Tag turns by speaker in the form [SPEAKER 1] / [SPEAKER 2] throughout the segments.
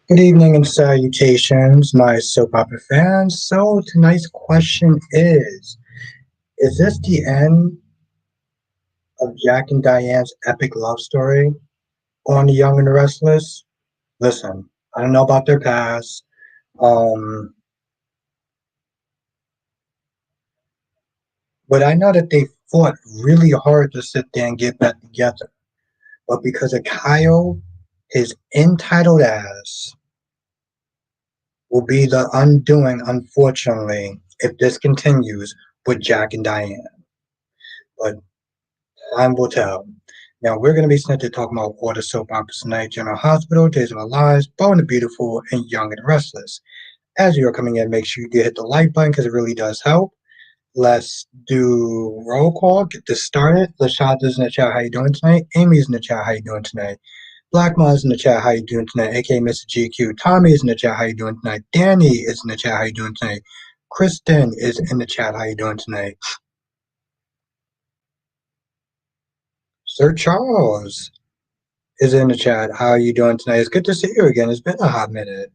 [SPEAKER 1] Good evening and salutations, my soap opera fans. So tonight's question is this the end of Jack and Diane's epic love story on The Young and the Restless? Listen, I don't know about their past, um, but I know that they fought really hard to sit there and get back together. But because of Kyle, his entitled ass will be the undoing, unfortunately, if this continues with Jack and Diane. But time will tell. Now we're going to be sent to talk about all the soap operas tonight: General Hospital, Days of Our Lives, Bold and the Beautiful, and Young and the Restless. As you are coming in, make sure you do hit the like button because it really does help. Let's do roll call. Get this started. Lashonda's in the chat. How you doing tonight? Amy's in the chat. How you doing tonight? Black Mom's in the chat. How you doing tonight? AKA Mr. GQ. Tommy is in the chat. How you doing tonight? Danny is in the chat. How you doing tonight? Kristen is in the chat. How you doing tonight? Sir Charles is in the chat. How are you doing tonight? It's good to see you again. It's been a hot minute.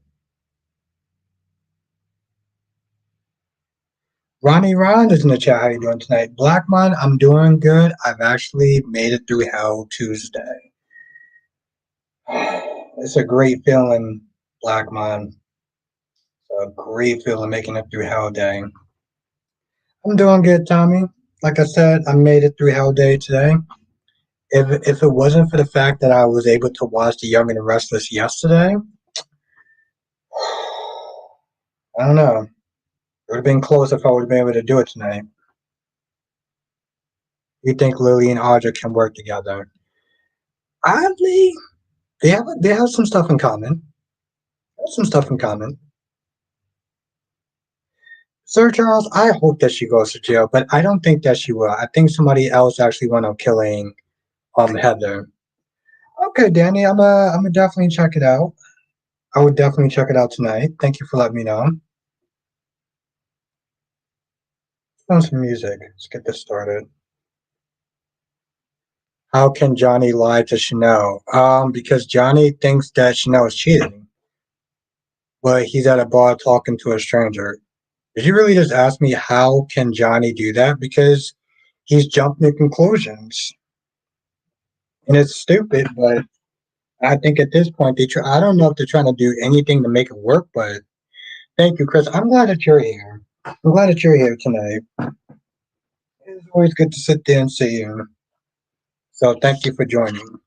[SPEAKER 1] Ronnie Ron is in the chat. How are you doing tonight? Blackmon, I'm doing good. I've actually made it through Hell Tuesday. It's a great feeling, Blackmon. It's a great feeling making it through Hell Day. I'm doing good, Tommy. Like I said, I made it through Hell Day today. If it wasn't for the fact that I was able to watch The Young and the Restless yesterday, I don't know. It would have been close if I would have been able to do it tonight. You think Lily and Audra can work together? Oddly, they have some stuff in common. Some stuff in common. Sir Charles, I hope that she goes to jail, but I don't think that she will. I think somebody else actually went on killing Heather. Okay, Danny, I'm gonna definitely check it out. I would definitely check it out tonight. Thank you for letting me know. On some music. Let's get this started. How can Johnny lie to Chanel? Because Johnny thinks that Chanel is cheating, but he's at a bar talking to a stranger. Did you really just ask me how can Johnny do that? Because he's jumping to conclusions, and it's stupid. But I think at this point I don't know if they're trying to do anything to make it work. But thank you, Chris. I'm glad that you're here. I'm glad that you're here tonight. It's always good to sit there and see you. So thank you for joining.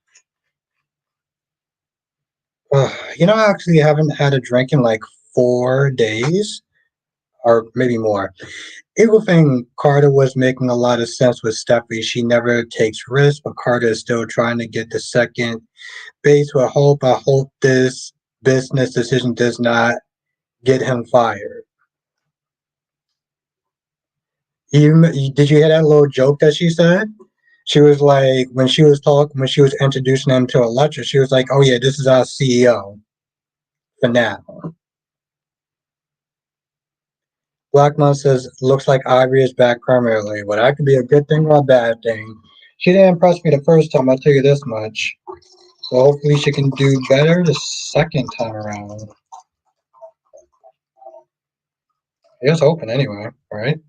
[SPEAKER 1] I actually haven't had a drink in like 4 days, or maybe more. Eagle thing, Carter was making a lot of sense with Steffi. She never takes risks, but Carter is still trying to get the second base with Hope. I hope this business decision does not get him fired. Did you hear that little joke that she said? She was like, when she was introducing him to Electra, she was like, "Oh yeah, this is our CEO for now." Blackmon says, "Looks like Ivory is back permanently." Well, that could be a good thing or a bad thing. She didn't impress me the first time, I'll tell you this much. So hopefully she can do better the second time around. Here's hoping anyway, right?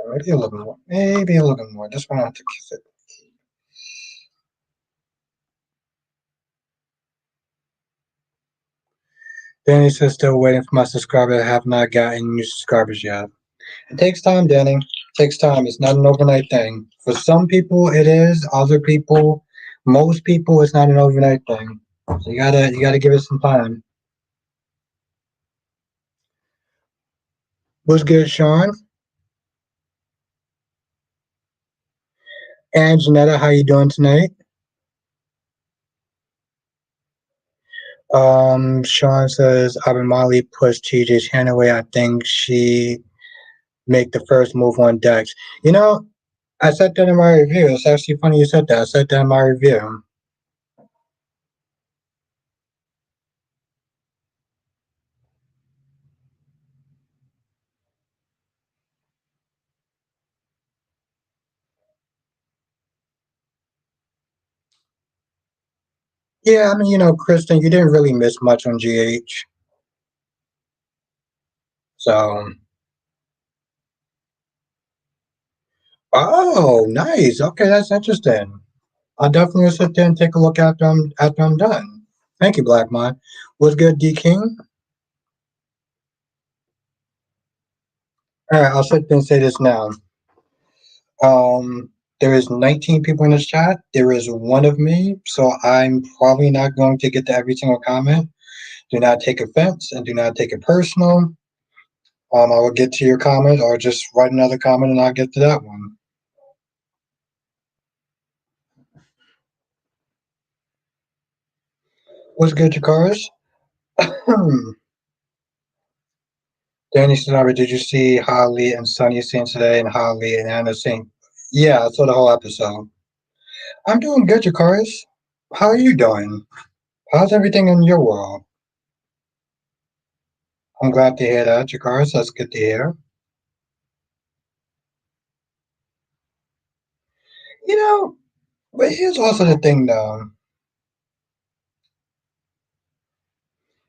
[SPEAKER 1] Maybe a little more. Maybe a little bit more. Just want to have to kiss it. Danny says, still waiting for my subscriber. I have not gotten new subscribers yet. It takes time, Danny. It takes time. It's not an overnight thing. For some people, it is. Other people, most people, it's not an overnight thing. So you gotta give it some time. What's good, Sean? And Janetta, how you doing tonight? Sean says, Aubrey Molly pushed TJ's hand away. I think she make the first move on Dex. You know, I said that in my review. It's actually funny you said that. I said that in my review. Yeah, I mean, Kristen, you didn't really miss much on GH. So, oh, nice. Okay, that's interesting. I'll definitely sit there and take a look after I'm done. Thank you, Black Mind. What's good, D King? All right, I'll sit there and say this now. There is 19 people in this chat. There is one of me, so I'm probably not going to get to every single comment. Do not take offense and do not take it personal. I will get to your comment or just write another comment and I'll get to that one. What's good, Jakaris? Danny Sonara, did you see Holly and Sunny scene today and Holly and Anna scene? Yeah, I saw the whole episode. I'm doing good, Jakaris. How are you doing? How's everything in your world? I'm glad to hear that, Jakaris. That's good to hear. You know, but here's also the thing, though.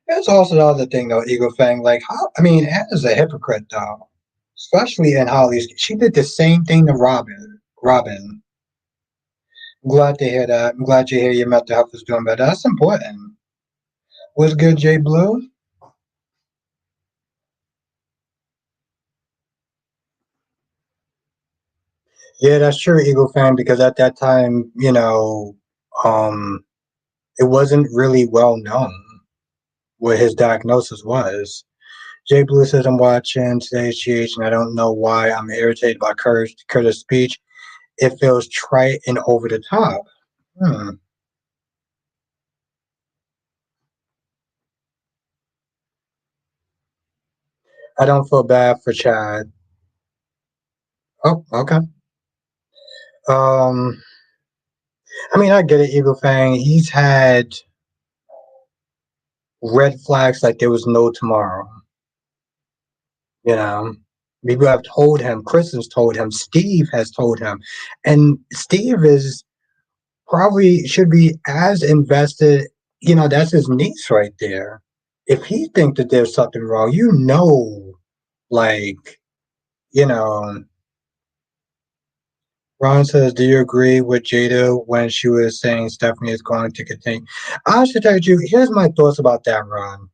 [SPEAKER 1] Here's also the other thing, though, Eagle Fang. Like, how, I mean, Anna's a hypocrite, though. Especially in Holly's. She did the same thing to Robin. Robin. I'm glad to hear that. I'm glad to hear your mental health is doing better. That's important. What's good, Jay Blue? Yeah, that's true, Eagle fan, because at that time, um, it wasn't really well known what his diagnosis was. Jay Blue says, I'm watching today's GH and I don't know why I'm irritated by Curtis' speech. It feels trite and over the top. Hmm. I don't feel bad for Chad. Oh, okay. Um, I mean, I get it, Eagle Fang. He's had red flags like there was no tomorrow. You know, people have told him, Chris has told him, Steve has told him, and Steve is probably should be as invested. That's his niece right there. If he thinks that there's something wrong, like, you know, Ron says, do you agree with Jada when she was saying Stephanie is going to continue? I should tell you, here's my thoughts about that, Ron.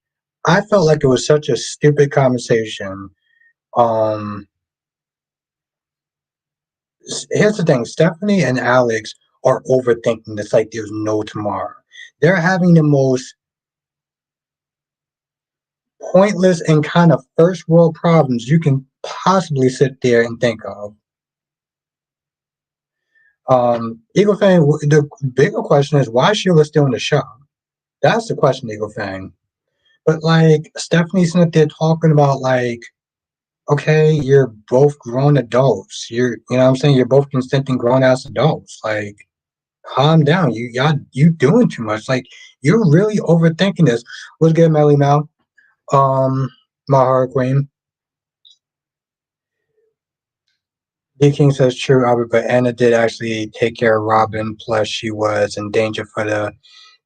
[SPEAKER 1] I felt like it was such a stupid conversation. Um, Here's the thing, Stephanie and Alex are overthinking this like there's no tomorrow. They're having the most pointless and kind of first world problems you can possibly sit there and think of. Eagle Fang, the bigger question is why is Sheila still in the show? That's the question, Eagle Fang. But like Stephanie's up there talking about like, okay, you're both grown adults. You know what I'm saying? You're both consenting grown ass adults. Like, calm down. You doing too much. Like, you're really overthinking this. What's good, Melly Mel? Um, my heart queen. D King says true, Albert, but Anna did actually take care of Robin. Plus, she was in danger for the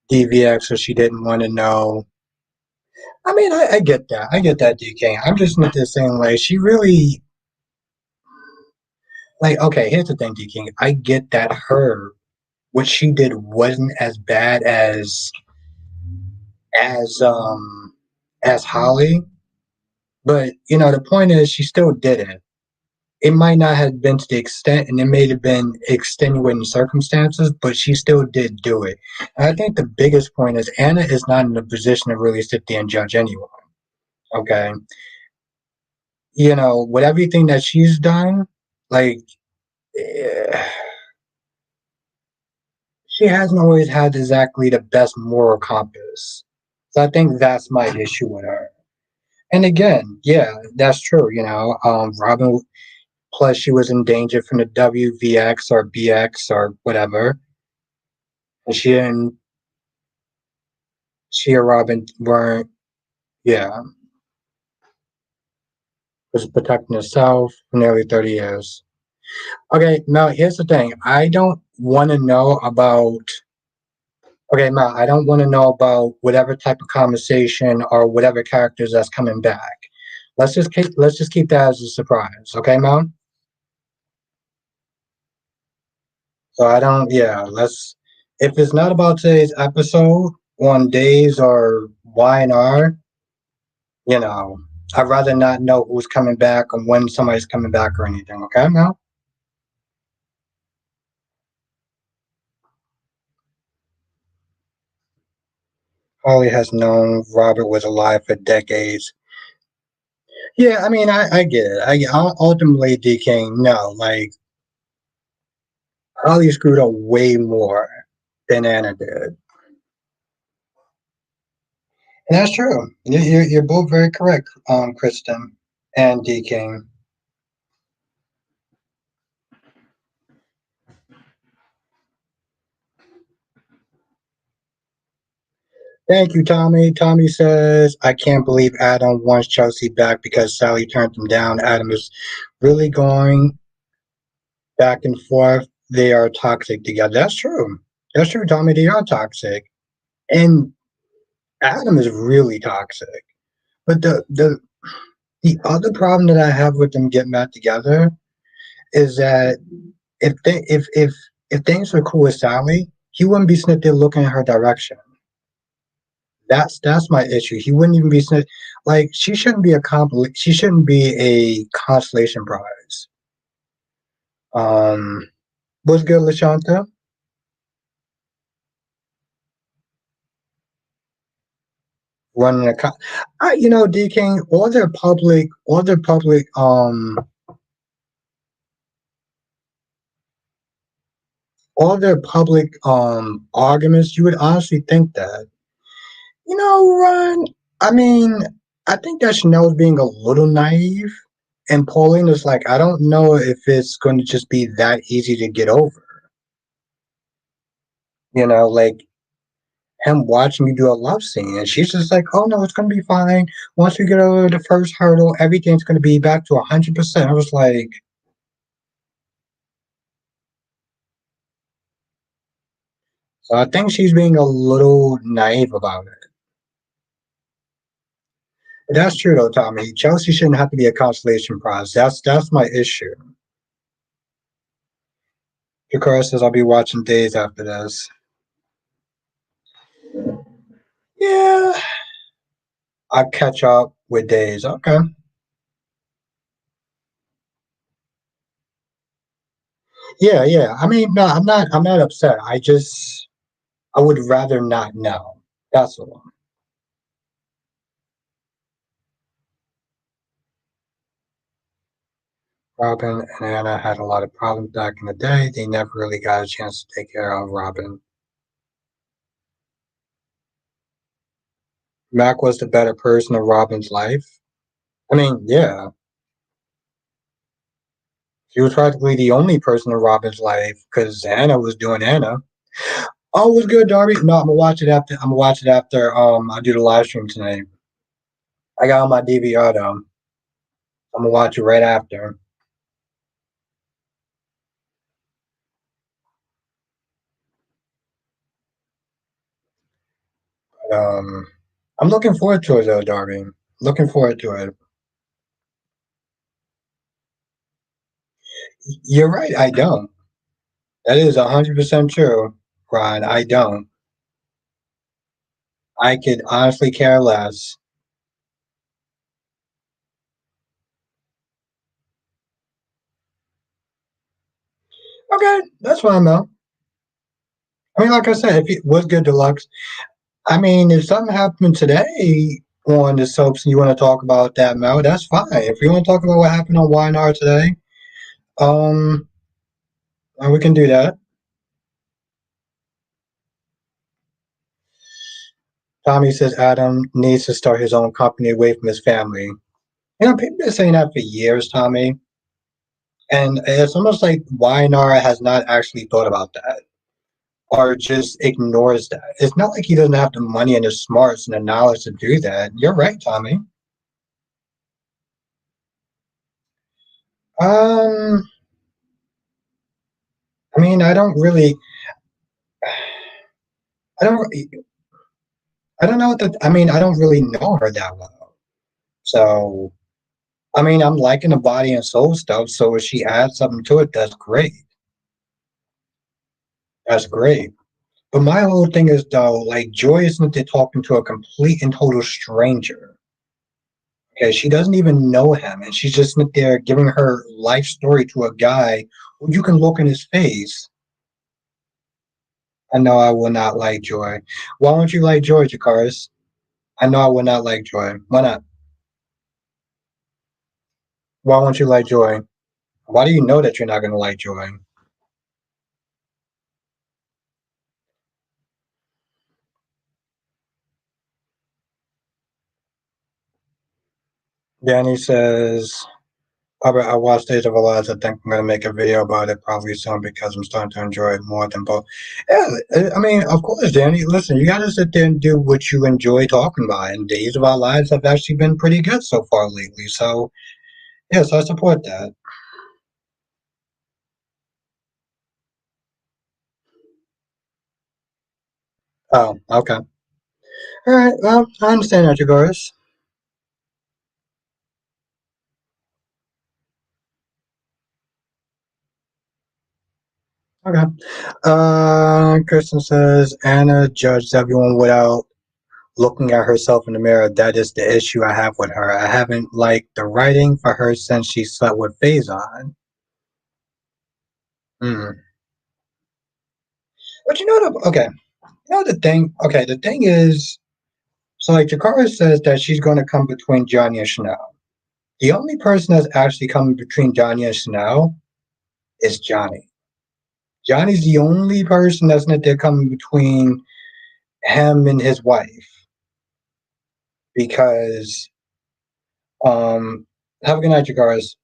[SPEAKER 1] DVX, so she didn't want to know. I mean, I get that. I get that, D King. I'm just not the same way. She really like. Okay, here's the thing, D King. I get that her what she did wasn't as bad as um as Holly, but the point is she still did it. It might not have been to the extent, and it may have been extenuating circumstances, but she still did do it. And I think the biggest point is Anna is not in a position to really sit there and judge anyone. Okay, with everything that she's done, like eh, she hasn't always had exactly the best moral compass. So I think that's my issue with her. And again, yeah, that's true. Robin, plus she was in danger from the WVX or BX or whatever. And she and Robin weren't, yeah, was protecting herself for nearly 30 years. Okay, now here's the thing. I don't want to know about Okay, Ma, I don't want to know about whatever type of conversation or whatever characters that's coming back. Let's just keep that as a surprise, okay, Mom? So I don't. Yeah, let's. If it's not about today's episode on days or Y and R, you know, I'd rather not know who's coming back or when somebody's coming back or anything. Okay, Mom? Holly has known Robert was alive for decades. Yeah, I mean, I get it. Ultimately, D King, no, like Holly screwed up way more than Anna did. And that's true. You're both very correct, Kristen and D King. Thank you, Tommy. Tommy says, I can't believe Adam wants Chelsea back because Sally turned him down. Adam is really going back and forth. They are toxic together. That's true. That's true, Tommy. They are toxic. And Adam is really toxic. But the other problem that I have with them getting back together is that if things were cool with Sally, he wouldn't be sitting there looking in her direction. That's my issue. He wouldn't even be like she shouldn't be a consolation prize. Um, what's good, Lashanta? Running a D King, all their public arguments, you would honestly think that. Ron, I mean, I think that Chanel is being a little naive. And Pauline is like, I don't know if it's going to just be that easy to get over. Like him watching me do a love scene. And she's just like, oh no, it's going to be fine. Once we get over the first hurdle, everything's going to be back to 100%. I was like, so I think she's being a little naive about it. But that's true though, Tommy. Chelsea shouldn't have to be a consolation prize. That's my issue. Jakara says I'll be watching days after this. Yeah, I'll catch up with days. Okay. Yeah, yeah. I mean, no, I'm not upset. I would rather not know. That's all. Robin and Anna had a lot of problems back in the day. They never really got a chance to take care of Robin. Mac was the better person in Robin's life. I mean, yeah, she was practically the only person in Robin's life because Anna was doing Anna. Oh, it was good, Darby. No, I'm gonna watch it after. I'm gonna watch it after. I do the live stream tonight. I got on my DVR though. I'm gonna watch it right after. But, I'm looking forward to it though, Darby. Looking forward to it. You're right. I don't. That is 100% true, Ron. I don't. I could honestly care less. Okay, that's fine though. I mean, like I said, if it was good deluxe, I mean, if something happened today on the soaps and you want to talk about that, Mel, that's fine. If you want to talk about what happened on YNR today, um, we can do that. Tommy says Adam needs to start his own company away from his family. People have been saying that for years, Tommy. And it's almost like YNR has not actually thought about that or just ignores that. It's not like he doesn't have the money and the smarts and the knowledge to do that. You're right, Tommy. Um, I mean, I don't really. I don't. I don't know what the. I mean, I don't really know her that well. So, I mean, I'm liking the body and soul stuff. So if she adds something to it, that's great. That's great. But my whole thing is though, like Joy isn't there talking to a complete and total stranger. Okay, she doesn't even know him, and she's just there giving her life story to a guy who you can look in his face. I know I will not like Joy. Why don't you like Joy, Jakaris? I know I will not like Joy. Why not? Why won't you like Joy? Why do you know that you're not going to like Joy? Danny says, Albert, I watched Days of Our Lives. I think I'm going to make a video about it probably soon because I'm starting to enjoy it more than both. Yeah, I mean, of course, Danny. Listen, you got to sit there and do what you enjoy talking about. And Days of Our Lives have actually been pretty good so far lately. So, yes, I support that. Oh, okay. All right. Well, I understand that, Jagoras. Okay. Kristen says Anna judged everyone without looking at herself in the mirror. That is the issue I have with her. I haven't liked the writing for her since she slept with Faison. Hmm. But you know the okay. You know the thing. Okay, the thing is, so like Jakara says that she's going to come between Johnny and Chanel. The only person that's actually coming between Johnny and Chanel is Johnny. Johnny's the only person that's not there coming between him and his wife because have a good night, Jagaris.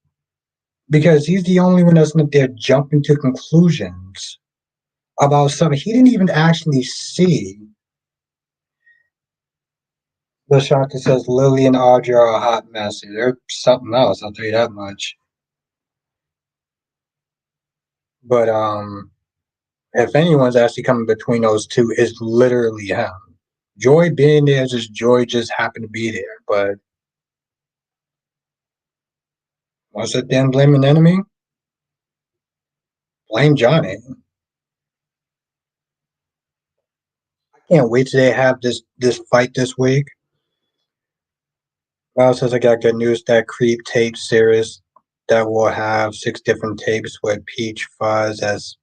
[SPEAKER 1] Because he's the only one that's not there jumping to conclusions about something he didn't even actually see. Lashanta says Lily and Audrey are a hot mess. They're something else, I'll tell you that much. But if anyone's actually coming between those two, it's literally him. Joy being there is just Joy just happened to be there. But once it then blame an enemy, blame Johnny. Can't wait till they have this fight this week. Well, says I got good news. That Creep tape series that will have 6 different tapes with Peach Fuzz as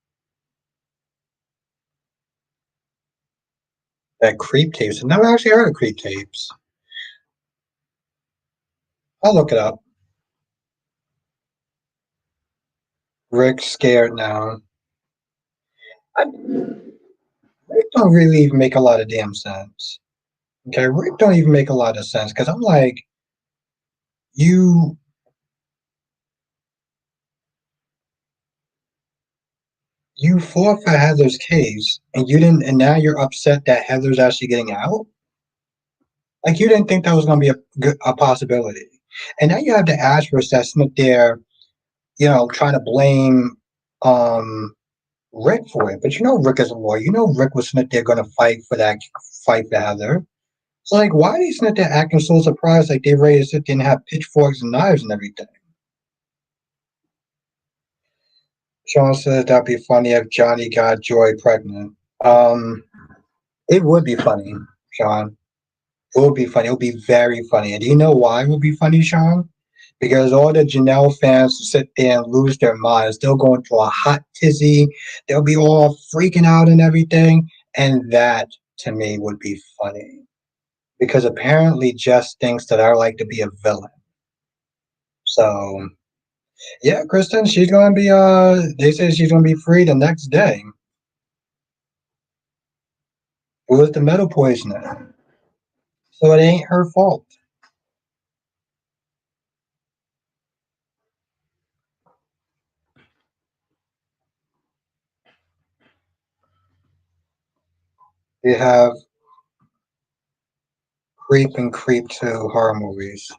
[SPEAKER 1] that Creep tapes. I've never actually heard of Creep tapes. I'll look it up. Rick's scared now. I, Rick don't really even make a lot of damn sense. Okay, Rick don't even make a lot of sense because I'm like, you you fought for Heather's case and you didn't, and now you're upset that Heather's actually getting out. Like you didn't think that was going to be a possibility, and now you have the Ashfors that's not there, trying to blame um Rick for it. But you know Rick is a lawyer. You know Rick was not there going to fight for Heather. So like, why are they not there acting so surprised like they ready to sit there and have pitchforks and knives and everything? Sean says that'd be funny if Johnny got Joy pregnant. Um, it would be funny, Sean. It would be funny. It would be very funny. And do you know why it would be funny, Sean? Because all the Janelle fans will sit there and lose their minds. They'll go into a hot tizzy. They'll be all freaking out and everything. And that, to me, would be funny. Because apparently Jess thinks that I like to be a villain. So, yeah, Kristen, she's going to be, they say she's going to be free the next day. It was the metal poisoning. So it ain't her fault. They have Creep and Creep 2 horror movies.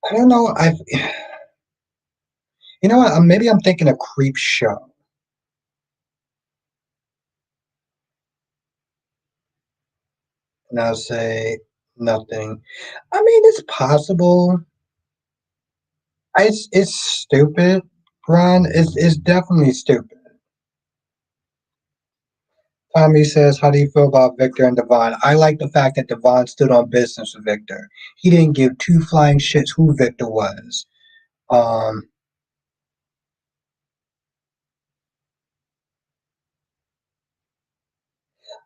[SPEAKER 1] I don't know. You know what? Maybe I'm thinking a Creep show. And I'll say nothing. I mean, it's possible. It's stupid, Ron. It's definitely stupid. Tommy says, "How do you feel about Victor and Devon?" I like the fact that Devon stood on business with Victor. He didn't give two flying shits who Victor was. Um,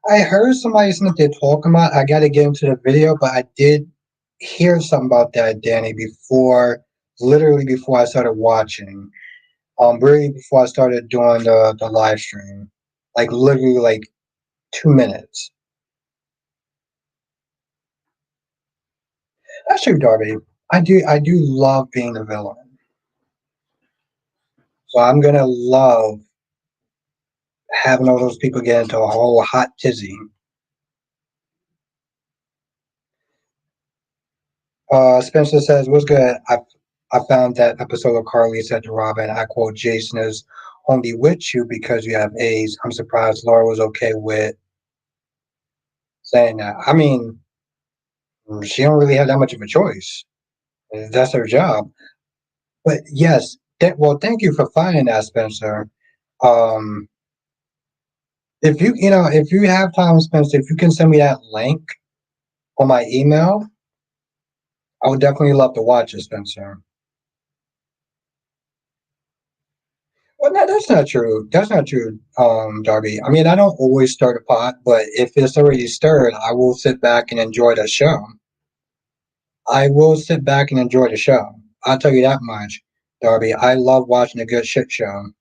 [SPEAKER 1] I heard somebody saying that they're talking about. I got to get into the video, but I did hear something about that, Danny, before, literally before I started watching. Really before I started doing the live stream, like literally like 2 minutes. That's true, Darby. I do love being the villain. So I'm gonna love having all those people get into a whole hot tizzy. Spencer says, "What's good? I found that episode of Carly said to Robin, I quote, Jason is only with you because you have AIDS. I'm surprised Laura was okay with saying that. I mean, she don't really have that much of a choice. That's her job. But yes, well, thank you for finding that, Spencer. Um, if if you have time, Spencer, if you can send me that link on my email, I would definitely love to watch it, Spencer. Well, no, that's not true. That's not true, Darby. I mean, I don't always stir the pot, but if it's already stirred, I will sit back and enjoy the show. I will sit back and enjoy the show. I'll tell you that much, Darby. I love watching a good shit show.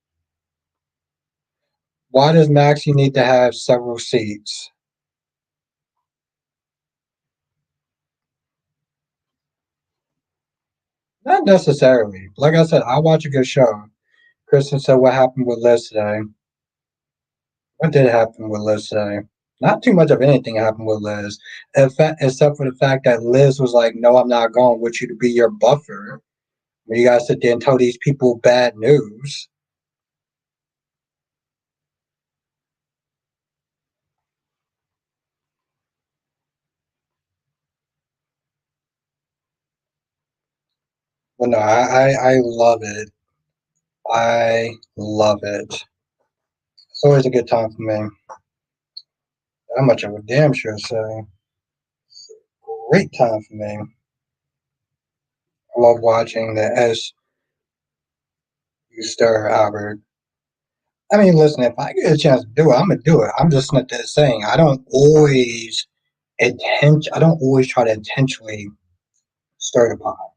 [SPEAKER 1] Why does Maxie need to have several seats? Not necessarily. Like I said, I watch a good show. Kristen said, "What happened with Liz today?" What did happen with Liz today? Not too much of anything happened with Liz, except for the fact that Liz was like, "No, I'm not going with you to be your buffer. You gotta sit there and tell these people bad news." But no, I love it. I love it. It's always a good time for me. How much of a damn sure say. Great time for me. I love watching the S you stir, Albert. I mean, listen, if I get a chance to do it, I'm gonna do it. I'm just not that saying. I don't always try to intentionally stir the pot.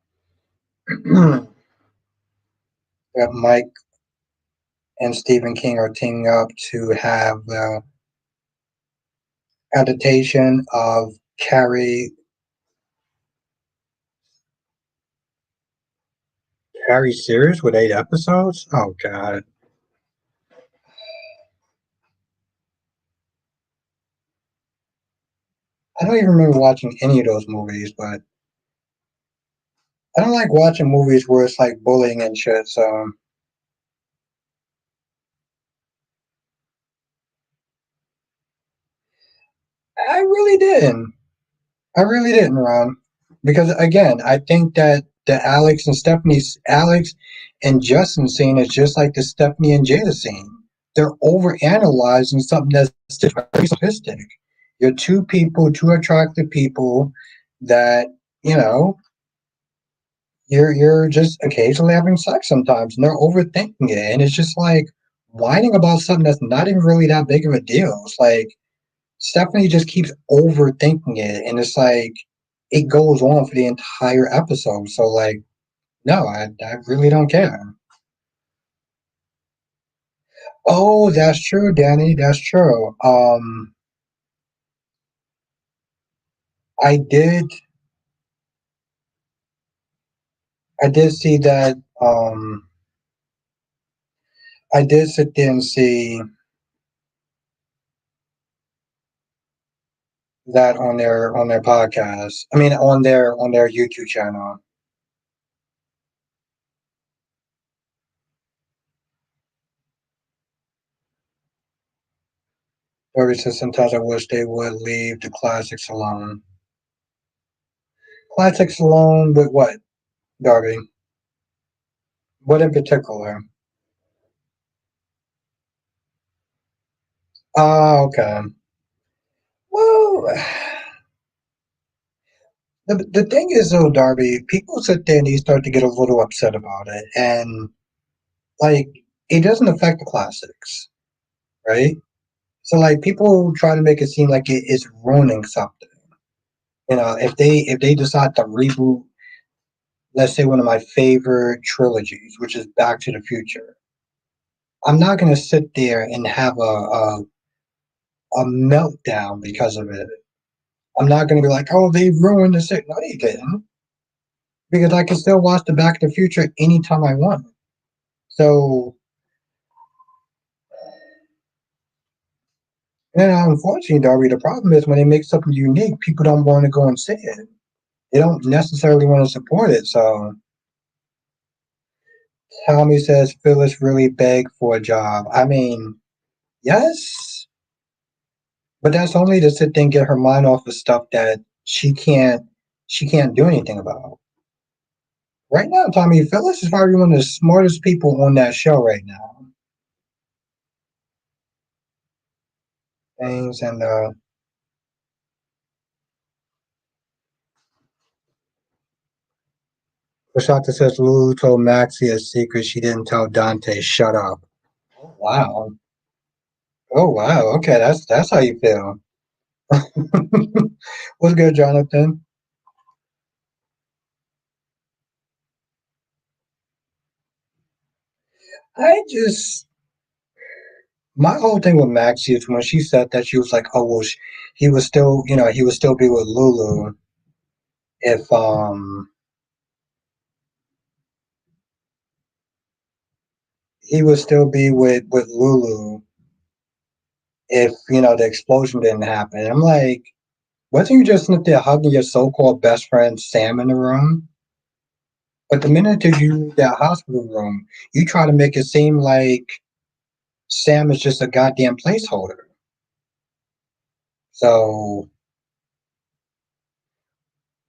[SPEAKER 1] That Mike and Stephen King are teaming up to have the adaptation of Carrie series with 8 episodes. Oh God, I don't even remember watching any of those movies, but I don't like watching movies where it's like bullying and shit. So I really didn't. I really didn't, Ron. Because again, I think that the Alex and Justin scene is just like the Stephanie and Jada scene. They're over analyzing something that's just very simplistic. You're two people, two attractive people that, you know, you're just occasionally having sex sometimes and they're overthinking it. And it's just like whining about something that's not even really that big of a deal. It's like Stephanie just keeps overthinking it, and it's like it goes on for the entire episode. So, like, no, I really don't care. Oh, that's true, Danny. That's true. I did, I did see that. I did sit there and see that on their podcast. I mean, on their YouTube channel. Darby says sometimes I wish they would leave the classics alone. Classics alone with what, Darby? What in particular? Oh, okay. Well, the thing is though, Darby, people sit there and they start to get a little upset about it, and like it doesn't affect the classics, right? So like people try to make it seem like it is ruining something. If they decide to reboot, let's say one of my favorite trilogies, which is Back to the Future, I'm not gonna sit there and have a meltdown because of it. I'm not gonna be like, oh, they ruined the shit. No, they didn't, because I can still watch the Back to the Future anytime I want. So, unfortunately, Darby, the problem is when they make something unique, people don't want to go and see it. They don't necessarily want to support it. So, Tommy says Phyllis really begged for a job. I mean, yes, but that's only to sit there and get her mind off of stuff that she can't do anything about. Right now, Tommy, Phyllis is probably one of the smartest people on that show right now. Things and Rashata says Lulu told Maxie a secret she didn't tell Dante. Shut up. Oh, wow. Oh wow. Okay, that's how you feel. What's good, Jonathan? I just my whole thing with Maxie is when she said that she was like, oh well, he was still, he would still be with Lulu if he would still be with Lulu if the explosion didn't happen. I'm like, wasn't you just sit there hugging your so-called best friend Sam in the room? But the minute that you leave that hospital room, you try to make it seem like Sam is just a goddamn placeholder. So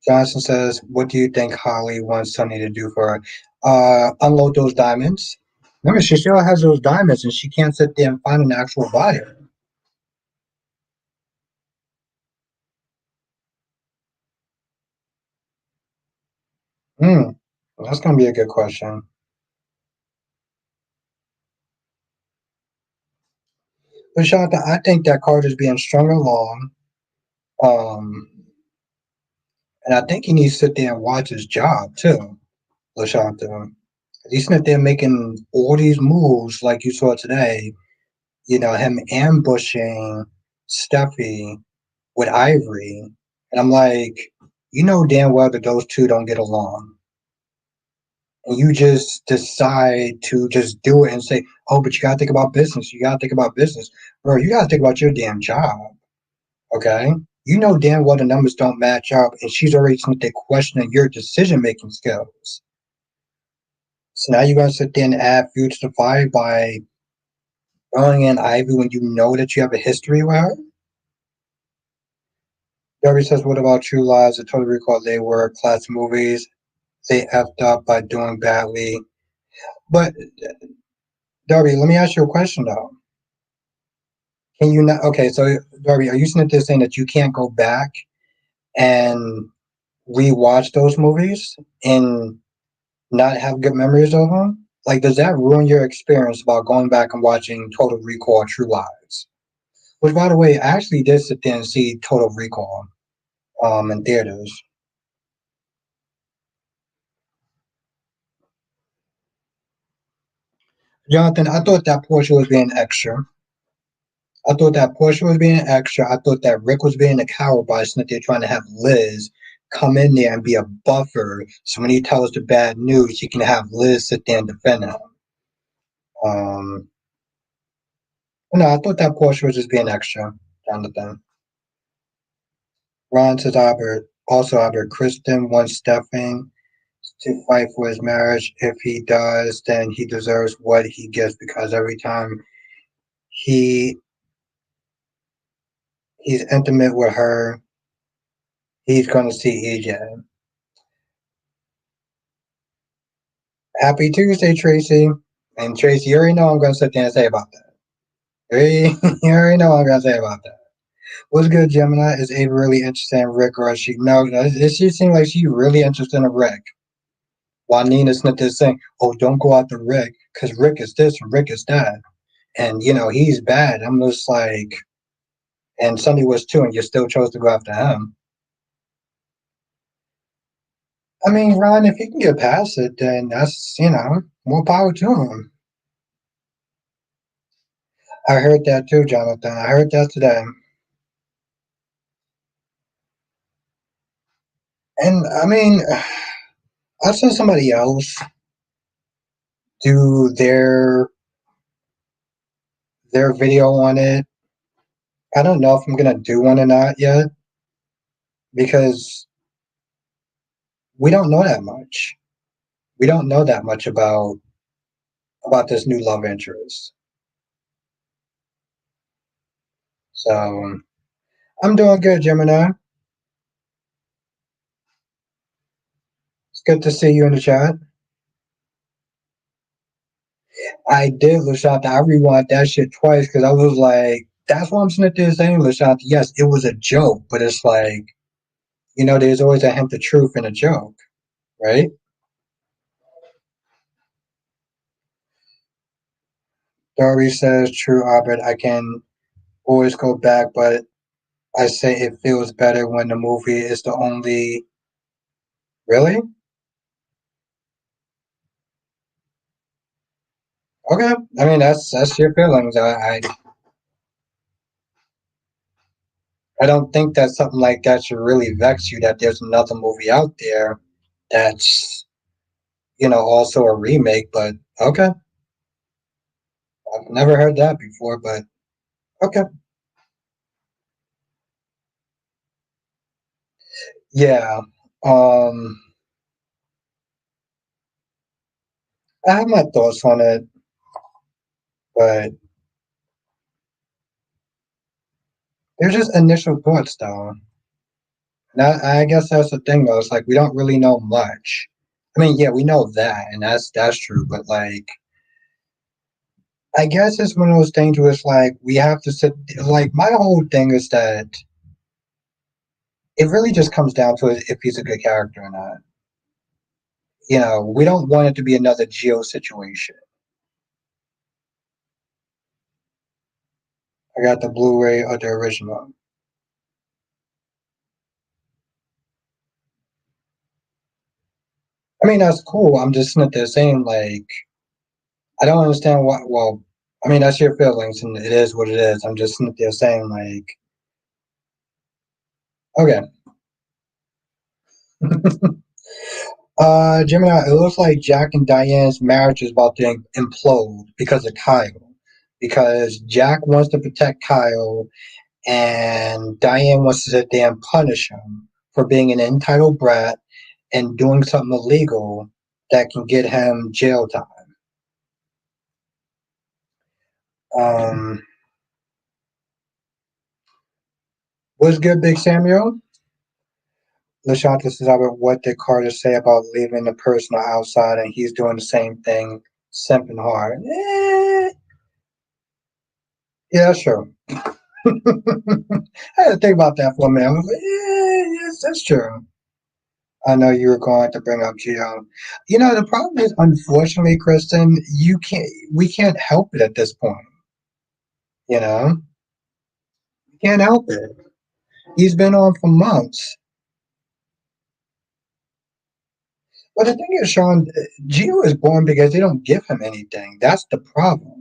[SPEAKER 1] Johnson says, "What do you think Holly wants Sonny to do for her? Unload those diamonds. Remember, she still has those diamonds, and she can't sit there and find an actual buyer." Hmm, that's gonna be a good question. But Shanta, I think that card is being strung along, um, and I think he needs to sit there and watch his job too, Lashanta. He's sitting there making all these moves like you saw today. Him ambushing Steffi with Ivory. And I'm like, damn well that those two don't get along. And you just decide to just do it and say, oh, but you got to think about business. You got to think about business. Bro, you got to think about your damn job. Okay? You know damn well the numbers don't match up. And she's already sitting there questioning your decision making skills. So now you're going to sit there and add fuel to the fire by throwing in Ivy when you know that you have a history with her? Darby says, what about True Lies? I totally recall they were class movies. They effed up by doing badly. But Darby, let me ask you a question though. Can you not? Okay, so Darby, are you sitting there saying that you can't go back and rewatch those movies and not have good memories of them? Like, does that ruin your experience about going back and watching Total Recall, True Lies? Which, by the way, I actually did sit there and see Total Recall in theaters. Jonathan, I thought that Portia was being extra. I thought that Portia was being extra. I thought that Rick was being a coward by sitting there trying to have Liz come in there and be a buffer. So when he tells the bad news, he can have Liz sit there and defend him. Um, no, I thought that Portia was just being extra, Jonathan. Ron says Albert. Also, Albert Kristen wants Stefan to fight for his marriage. If he does, then he deserves what he gets because every time he He's intimate with her. He's going to see EJ. Happy Tuesday, Tracy. And Tracy, you already know I'm going to sit there and say about that. You already know what I'm going to say about that. What's good, Gemini? Is Ava really interested in Rick, or is she? No, she seems like she's really interested in Rick. While Nina's not there saying, "Oh, don't go after Rick, because Rick is this and Rick is that, and he's bad." I'm just like, and Sunday was too, and you still chose to go after him. I mean, Ron, if he can get past it, then that's more power to him. I heard that too, Jonathan. I heard that today. And I mean, I saw somebody else do their video on it. I don't know if I'm gonna do one or not yet because we don't know that much. We don't know that much about this new love interest. So I'm doing good, Gemini. It's good to see you in the chat. I did, Lashanta. I rewind that shit twice because I was like, that's what I'm sitting there saying, Lashanta. Yes, it was a joke, but it's like, there's always a hint of truth in a joke, right? Dory says, true, Albert. I can always go back, but I say it feels better when the movie is the only. Really? Okay. I mean, that's your feelings. I don't think that something like that should really vex you. That there's another movie out there that's also a remake. But okay, I've never heard that before. But okay, yeah. Um, I have my thoughts on it, but they're just initial thoughts, though. And I guess that's the thing, though. It's like we don't really know much. I mean, yeah, we know that, and that's true. But like, I guess it's one of those things where it's like we have to sit. Like, my whole thing is that it really just comes down to if he's a good character or not. We don't want it to be another Geo situation. I got the Blu-ray of the original. I mean, that's cool. I'm just sitting there saying, like, I don't understand why. Well, I mean, that's your feelings, and it is what it is. I'm just sitting there saying, like, okay. Gemini, it looks like Jack and Diane's marriage is about to implode because of Kyle. Because Jack wants to protect Kyle, and Diane wants to sit there and punish him for being an entitled brat and doing something illegal that can get him jail time. Um, what's good, Big Samuel? LaShanta says, Albert, what did Carter say about leaving the personal outside and he's doing the same thing, simping hard? Yeah, sure. I had to think about that for a minute. I was like, yeah, yes, that's true. I know you were going to bring up Geo. The problem is, unfortunately, Kristen, we can't help it at this point. You know, we can't help it. He's been on for months. But the thing is, Sean, Gio is born because they don't give him anything. That's the problem.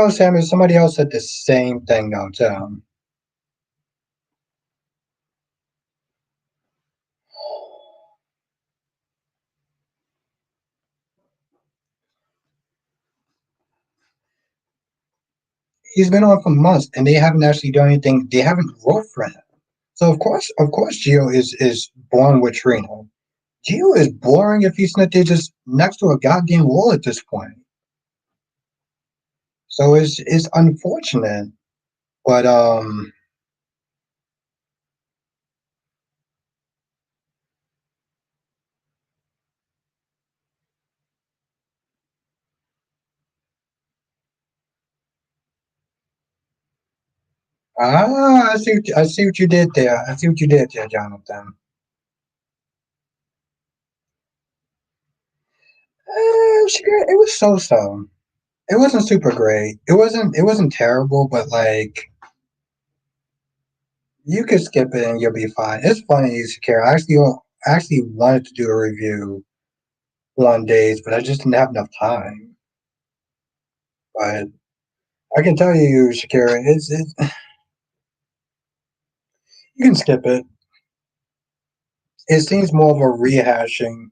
[SPEAKER 1] Samuel, somebody else said the same thing though too. He's been on for months, and they haven't actually done anything. They haven't wrote for him. So of course, Gio is born with Trina. Gio is boring if he's not there just next to a goddamn wall at this point. So it's unfortunate, but I see what you did there. I see what you did there, Jonathan. It was so. It wasn't super great. It wasn't terrible, but like you could skip it and you'll be fine. It's funny, Shakira. I actually wanted to do a review one days, but I just didn't have enough time. But I can tell you, Shakira, it's you can skip it. It seems more of a rehashing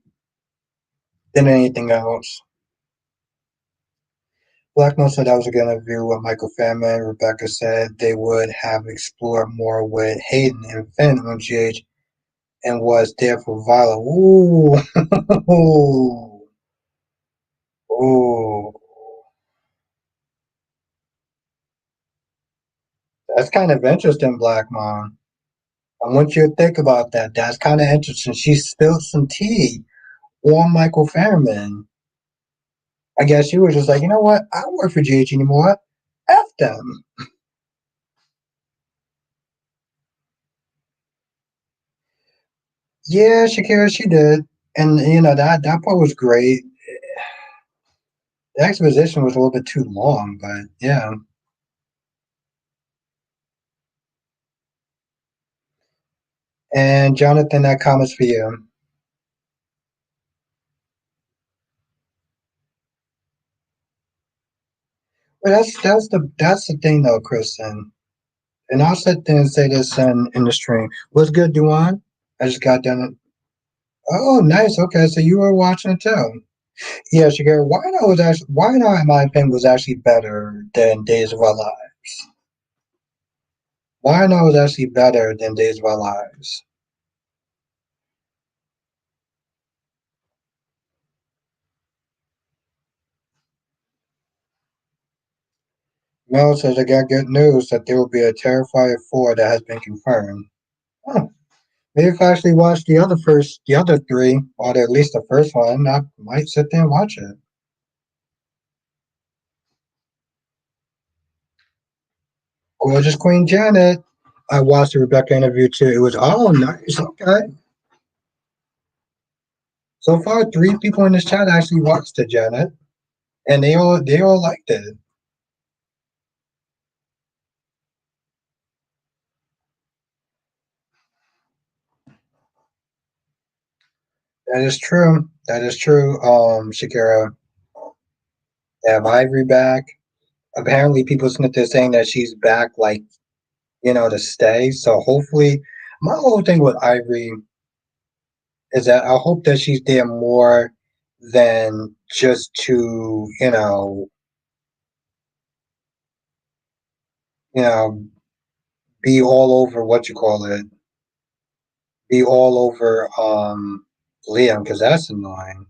[SPEAKER 1] than anything else. Blackmore said that was a good interview with Michael Fairman. Rebecca said they would have explored more with Hayden and Finn on GH and was there for Viola. Ooh, ooh, ooh. That's kind of interesting, Black Mom. I want you to think about that. That's kind of interesting. She spilled some tea on Michael Fairman. I guess she was just like, you know what? I don't work for GH anymore. F them. Yeah, Shakira, she did. And, you know, that part was great. The exposition was a little bit too long, but yeah. And Jonathan, that comment's for you. Well, that's the thing though, Kristen. And I'll sit there and say this in the stream. What's good, Duan? I just got done. Oh, nice. Okay, so you were watching it too. Yeah, Shakira. Why not in my opinion was actually better than Days of Our Lives. Why not was actually better than Days of Our Lives. Mel says I got good news that there will be a Terrifier 4 that has been confirmed. Huh. Maybe if I actually watch the other three, or at least the first one, I might sit there and watch it. Gorgeous Queen Janet. I watched the Rebecca interview too. It was nice. Okay. So far, three people in this chat actually watched it, Janet, and they all liked it. That is true. That is true. Shakira, they have Ivory back. Apparently, people are saying that she's back, like to stay. So hopefully, my whole thing with Ivory is that I hope that she's there more than just to you know be all over what you call it, be all over Liam because that's annoying.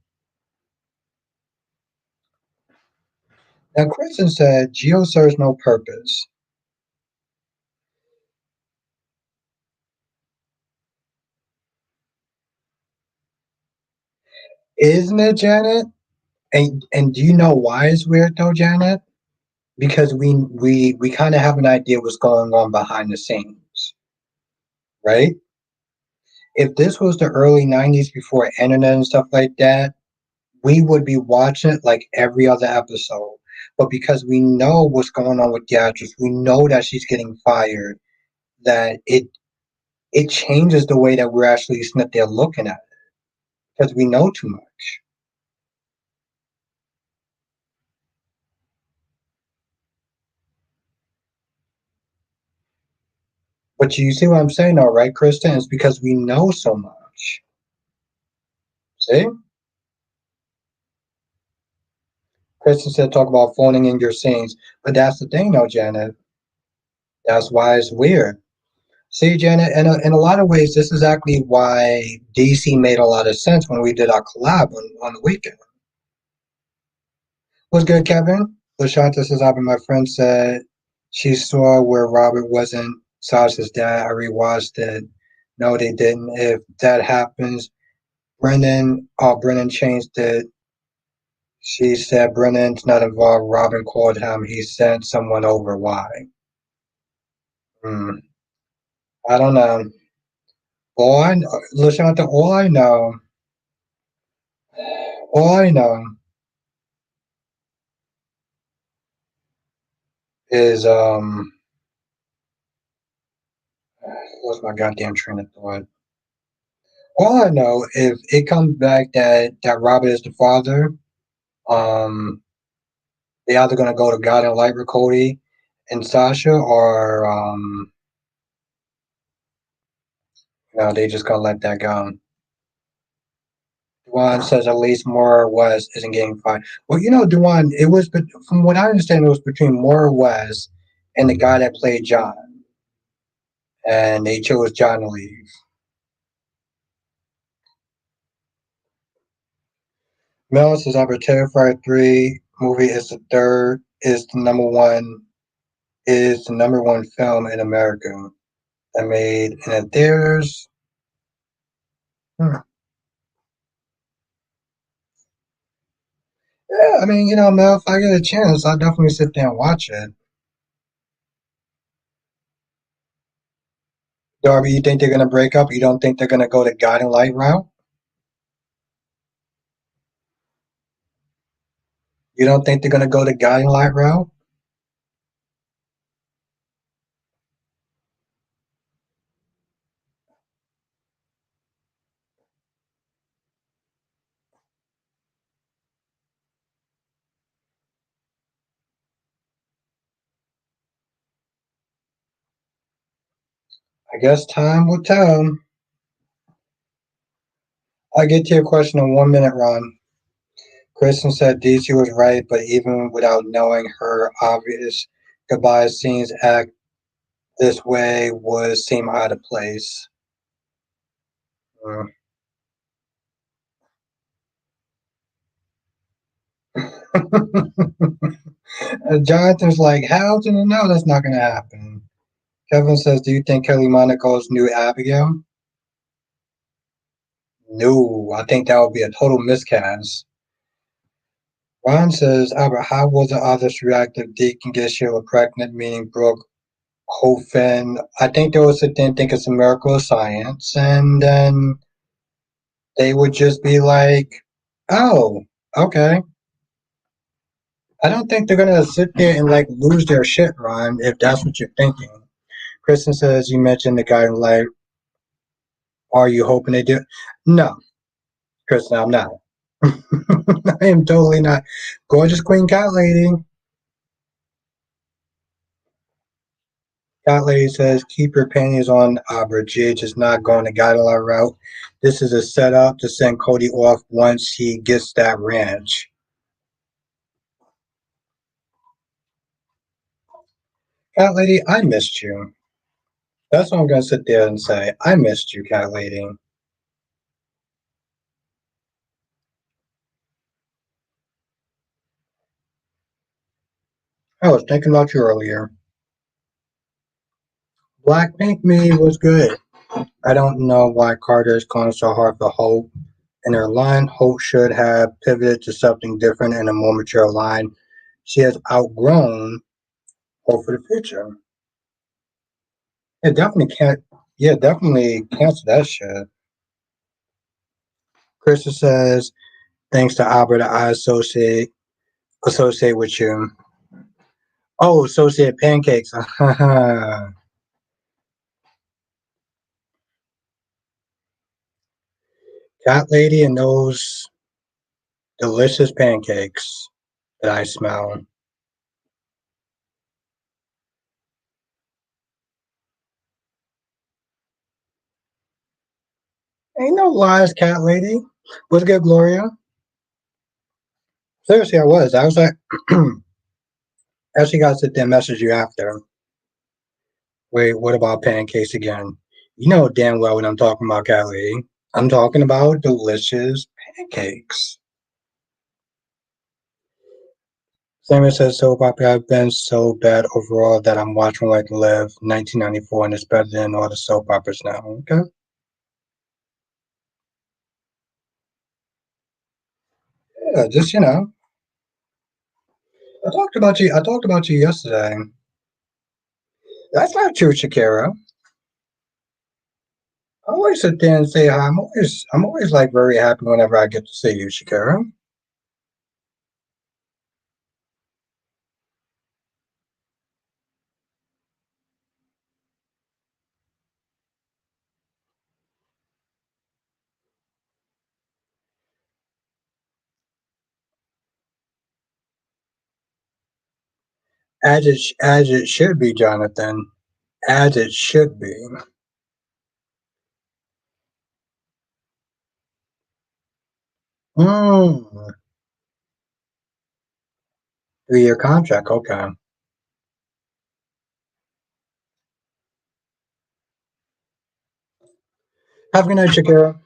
[SPEAKER 1] Now, Kristen said Geo serves no purpose, isn't it, Janet? And do you know why it's weird though, Janet? Because we kind of have an idea what's going on behind the scenes, right? If this was the early '90s before internet and stuff like that, we would be watching it like every other episode. But because we know what's going on with the actress, we know that she's getting fired, that it changes the way that we're actually sitting there looking at it because we know too much. But you see what I'm saying, all right, Kristen? It's because we know so much. See? Kristen said talk about phoning in your scenes. But that's the thing, though, Janet. That's why it's weird. See, Janet, in a lot of ways, this is actually why DC made a lot of sense when we did our collab on the weekend. What's good, Kevin? Lashanta says, "I've my friend said she saw where Robert wasn't Sasha's dad. I rewatched it. No, they didn't. If that happens, Brennan changed it. She said Brennan's not involved. Robin called him. He sent someone over. Why? Hmm. I don't know. Lashanta, all I know is what's my goddamn train of thought? All I know, if it comes back that Robert is the father, um, they either gonna go to God and Light with Cody and Sasha, or they just gonna let that go. Duan says at least Moore West isn't getting fired. Well, Duan, it was from what I understand, it was between Moore West and the guy that played John, and they chose John to leave. Mel says after Terrifier 3 movie is the number one film in America that made in the theaters. Hmm. Yeah, I mean, Mel, if I get a chance, I'll definitely sit there and watch it. Darby, you think they're gonna break up? You don't think they're gonna go the guiding light route? You don't think they're gonna go the guiding light route? I guess time will tell. I'll get to your question in 1 minute, Ron. Kristen said DC was right, but even without knowing her obvious goodbye scenes act this way would seem out of place. Mm. Jonathan's like, how do you know that's not going to happen? Kevin says, do you think Kelly Monaco's new Abigail? No, I think that would be a total miscast. Ron says, Albert, how will the others react if Deacon gets Sheila pregnant, meaning Brooke, Hofen? I think they would sit there and think it's a miracle of science, and then they would just be like, oh, okay. I don't think they're gonna sit there and like lose their shit, Ron, if that's what you're thinking. Kristen says you mentioned the guy like, are you hoping they do? No, Kristen, I'm not. I am totally not. Gorgeous Queen Cat Lady. Cat Lady says keep your panties on Bridge is not going to Guidala route. This is a setup to send Cody off once he gets that ranch. Cat Lady, I missed you. That's what I'm gonna sit there and say. I missed you, Cat Lady. I was thinking about you earlier. Blackpink Me was good. I don't know why Carter is calling so hard for Hope. In her line, Hope should have pivoted to something different in a more mature line. She has outgrown Hope for the future. It definitely can't. Yeah, definitely cancel that shit. Krista says, "Thanks to Albert, I associate with you." Oh, associate pancakes. Cat lady and those delicious pancakes that I smell. Ain't no lies, cat lady. What's good, Gloria? Seriously, I was. I was like, actually got to sit there and message you after. Wait, what about pancakes again? You know damn well what I'm talking about, cat lady. I'm talking about delicious pancakes. Simon says soap opera have been so bad overall that I'm watching like Live 1994 and it's better than all the soap operas now. Okay. Yeah, just I talked about you yesterday. That's not true, Shakira. I always sit there and say hi. I'm always like very happy whenever I get to see you, Shakira. As it should be, Jonathan. As it should be. Mm, 3-year contract. Okay. Have a good night, Shakira.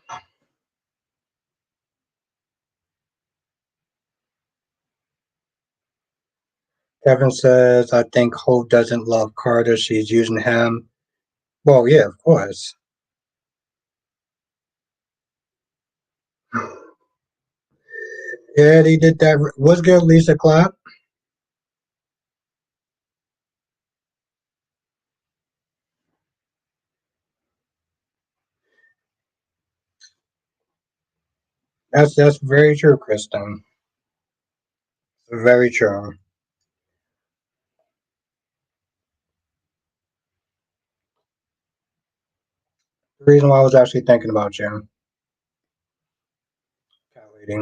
[SPEAKER 1] Kevin says, I think Hope doesn't love Carter. She's using him. Well, yeah, of course. Yeah, they did that. What's good, Lisa Clapp? That's very true, Kristen. Very true. The reason why I was actually thinking about you, cat lady.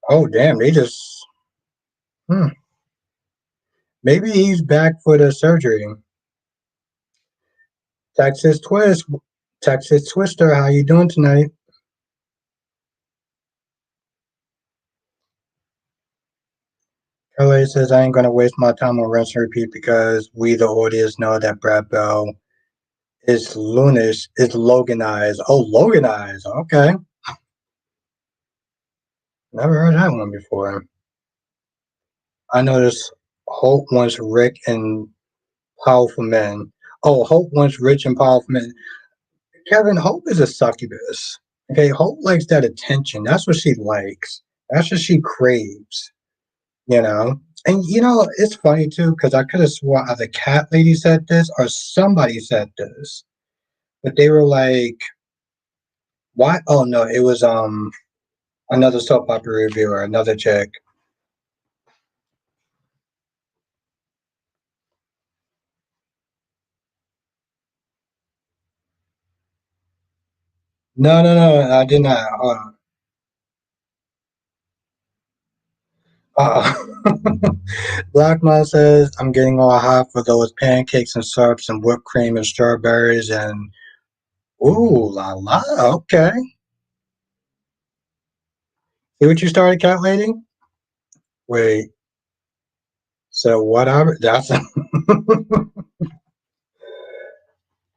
[SPEAKER 1] Oh, damn, they just. Hmm. Maybe he's back for the surgery. Texas Twist. Texas Twister, how you doing tonight? LA says I ain't gonna waste my time on rinse and repeat because we the audience know that Brad Bell is Lunish is Loganized. Oh, Loganized. Okay. Never heard that one before. I noticed Hope wants Rick and powerful men. Oh, Hope wants rich and powerful men. Kevin, Hope is a succubus. Okay, Hope likes that attention. That's what she likes. That's what she craves. You know. And it's funny too because I could have sworn either Cat Lady said this or somebody said this, but they were like, "Why?" Oh no, it was another soap opera reviewer, another chick. No, no, no, I did not. Uh, Black Man says, I'm getting all hot for those pancakes and syrups and whipped cream and strawberries and ooh la la. Okay. See what you started, Cat Lady? Wait. So whatever. That's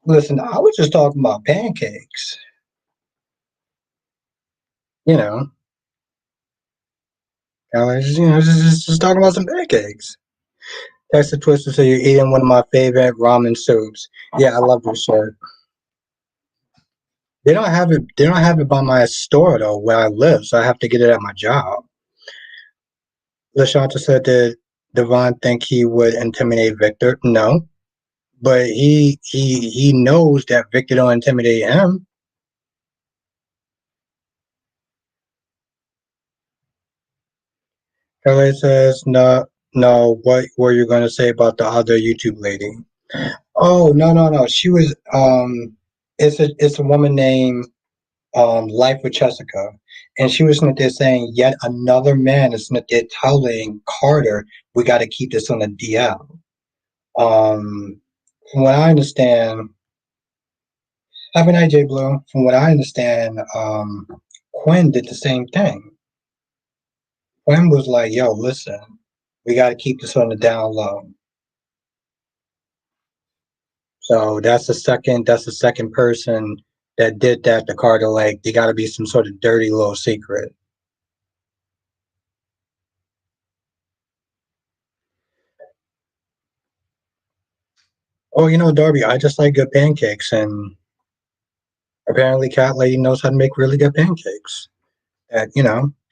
[SPEAKER 1] listen. I was just talking about pancakes. You know, I was just talking about some pancakes. That's the twister. So you're eating one of my favorite ramen soups. Yeah, I love this shit. They don't have it. They don't have it by my store though, where I live. So I have to get it at my job. Lashanta said that Devon think he would intimidate Victor. No, but he knows that Victor don't intimidate him. Kelly says no. No, what were you going to say about the other YouTube lady? Oh no no no. She was it's a woman named Life with Jessica, and she was sitting there saying yet another man is sitting there telling Carter we got to keep this on the DL. From what I understand, have an IJ Blue. From what I understand, Quinn did the same thing. Quinn was like, "Yo, listen, we got to keep this on the down low." So that's the second. That's the second person that did that to Carter. Like, they got to be some sort of dirty little secret. Oh, Darby, I just like good pancakes, and apparently Cat Lady knows how to make really good pancakes. That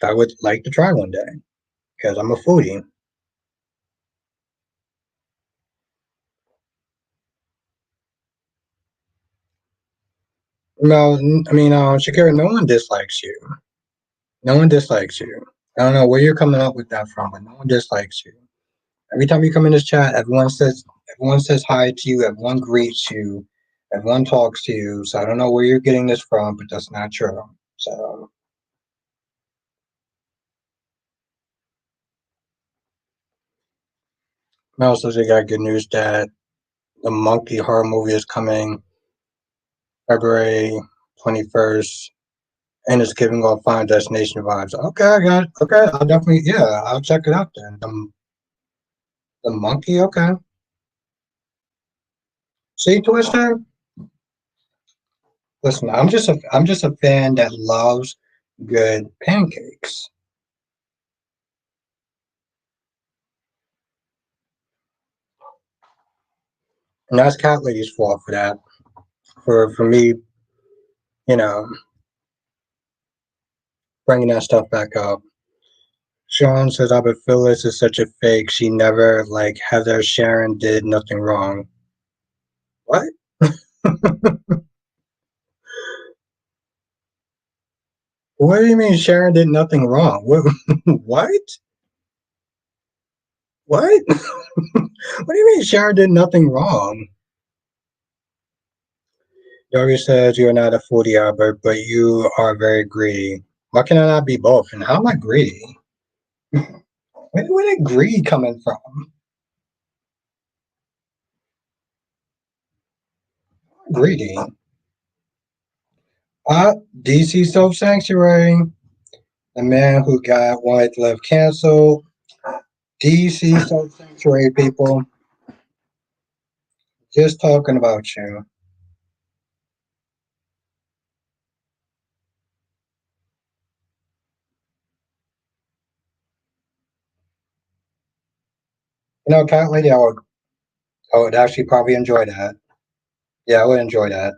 [SPEAKER 1] I would like to try one day because I'm a foodie. No, I mean, Shakira, no one dislikes you. No one dislikes you. I don't know where you're coming up with that from, but no one dislikes you. Every time you come in this chat, everyone says hi to you, everyone greets you, everyone talks to you. So I don't know where you're getting this from, but that's not true. So I also just got good news that the Monkey Horror movie is coming February 21st, and it's giving off Final Destination vibes. Okay, I got it. Okay, I'll definitely, yeah, I'll check it out then. The monkey, okay. See, Twister. Listen, I'm just a fan that loves good pancakes. And that's Cat Lady's fault for that. For me, you know, bringing that stuff back up. Sean says, "I bet Phyllis is such a fake. She never like Heather Sharon did nothing wrong." What? What do you mean Sharon did nothing wrong? What? What? What? What do you mean Sharon did nothing wrong? Yogi says you're not a foodie, Albert, but you are very greedy. Why can I not be both? And how am I greedy? Where did greed coming from? Greedy. DC Self Sanctuary. The man who got White Love canceled. DC Self Sanctuary people. Just talking about you. Cat Lady, I would actually probably enjoy that. Yeah, I would enjoy that.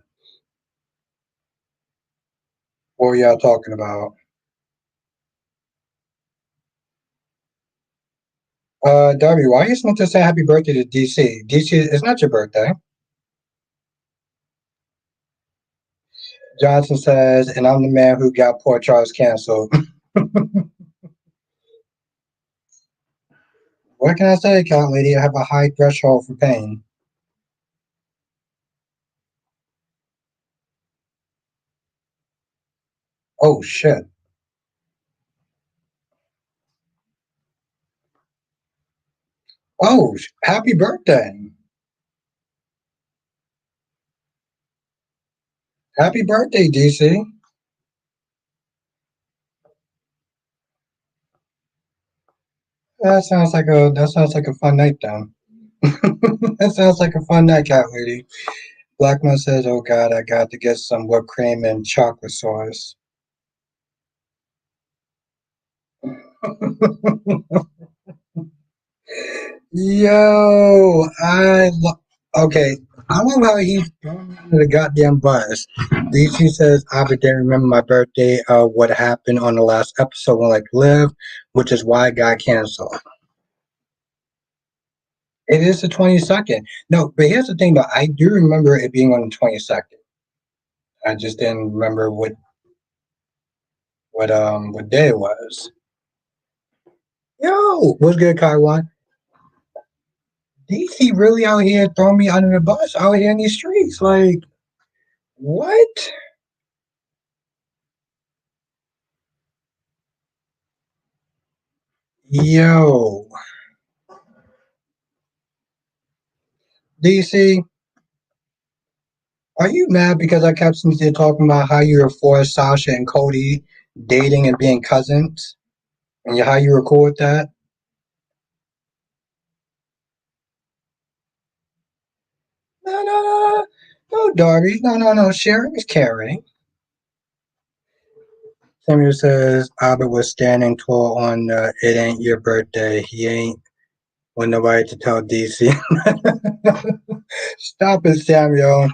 [SPEAKER 1] What were y'all talking about? Darby, why are you supposed to say happy birthday to DC? DC, it's not your birthday. Johnson says, and I'm the man who got Port Charles canceled. What can I say, Cat Lady? I have a high threshold for pain. Oh, shit. Oh, happy birthday. Happy birthday, DC. That sounds like a fun night, then. That sounds like a fun night, Cat Lady. Blackman says, "Oh God, I got to get some whipped cream and chocolate sauce." Yo, okay. I love how he's thrown under the goddamn bus. DC says, "I didn't remember my birthday. What happened on the last episode when like lived, which is why it got canceled." It is the 22nd. No, but here's the thing though. I do remember it being on the 22nd. I just didn't remember what day it was. Yo, what's good, Kaiwan? DC really out here throwing me under the bus out here in these streets. Like, what? Yo, DC, are you mad because I kept since you talking about how you were for Sasha and Cody dating and being cousins? And how you were cool with that? No, no, no, no, no, Darby. No, no, no. Sharing is caring. Samuel says Albert was standing tall on It Ain't Your Birthday. He ain't Want nobody to tell DC. Stop it, Samuel.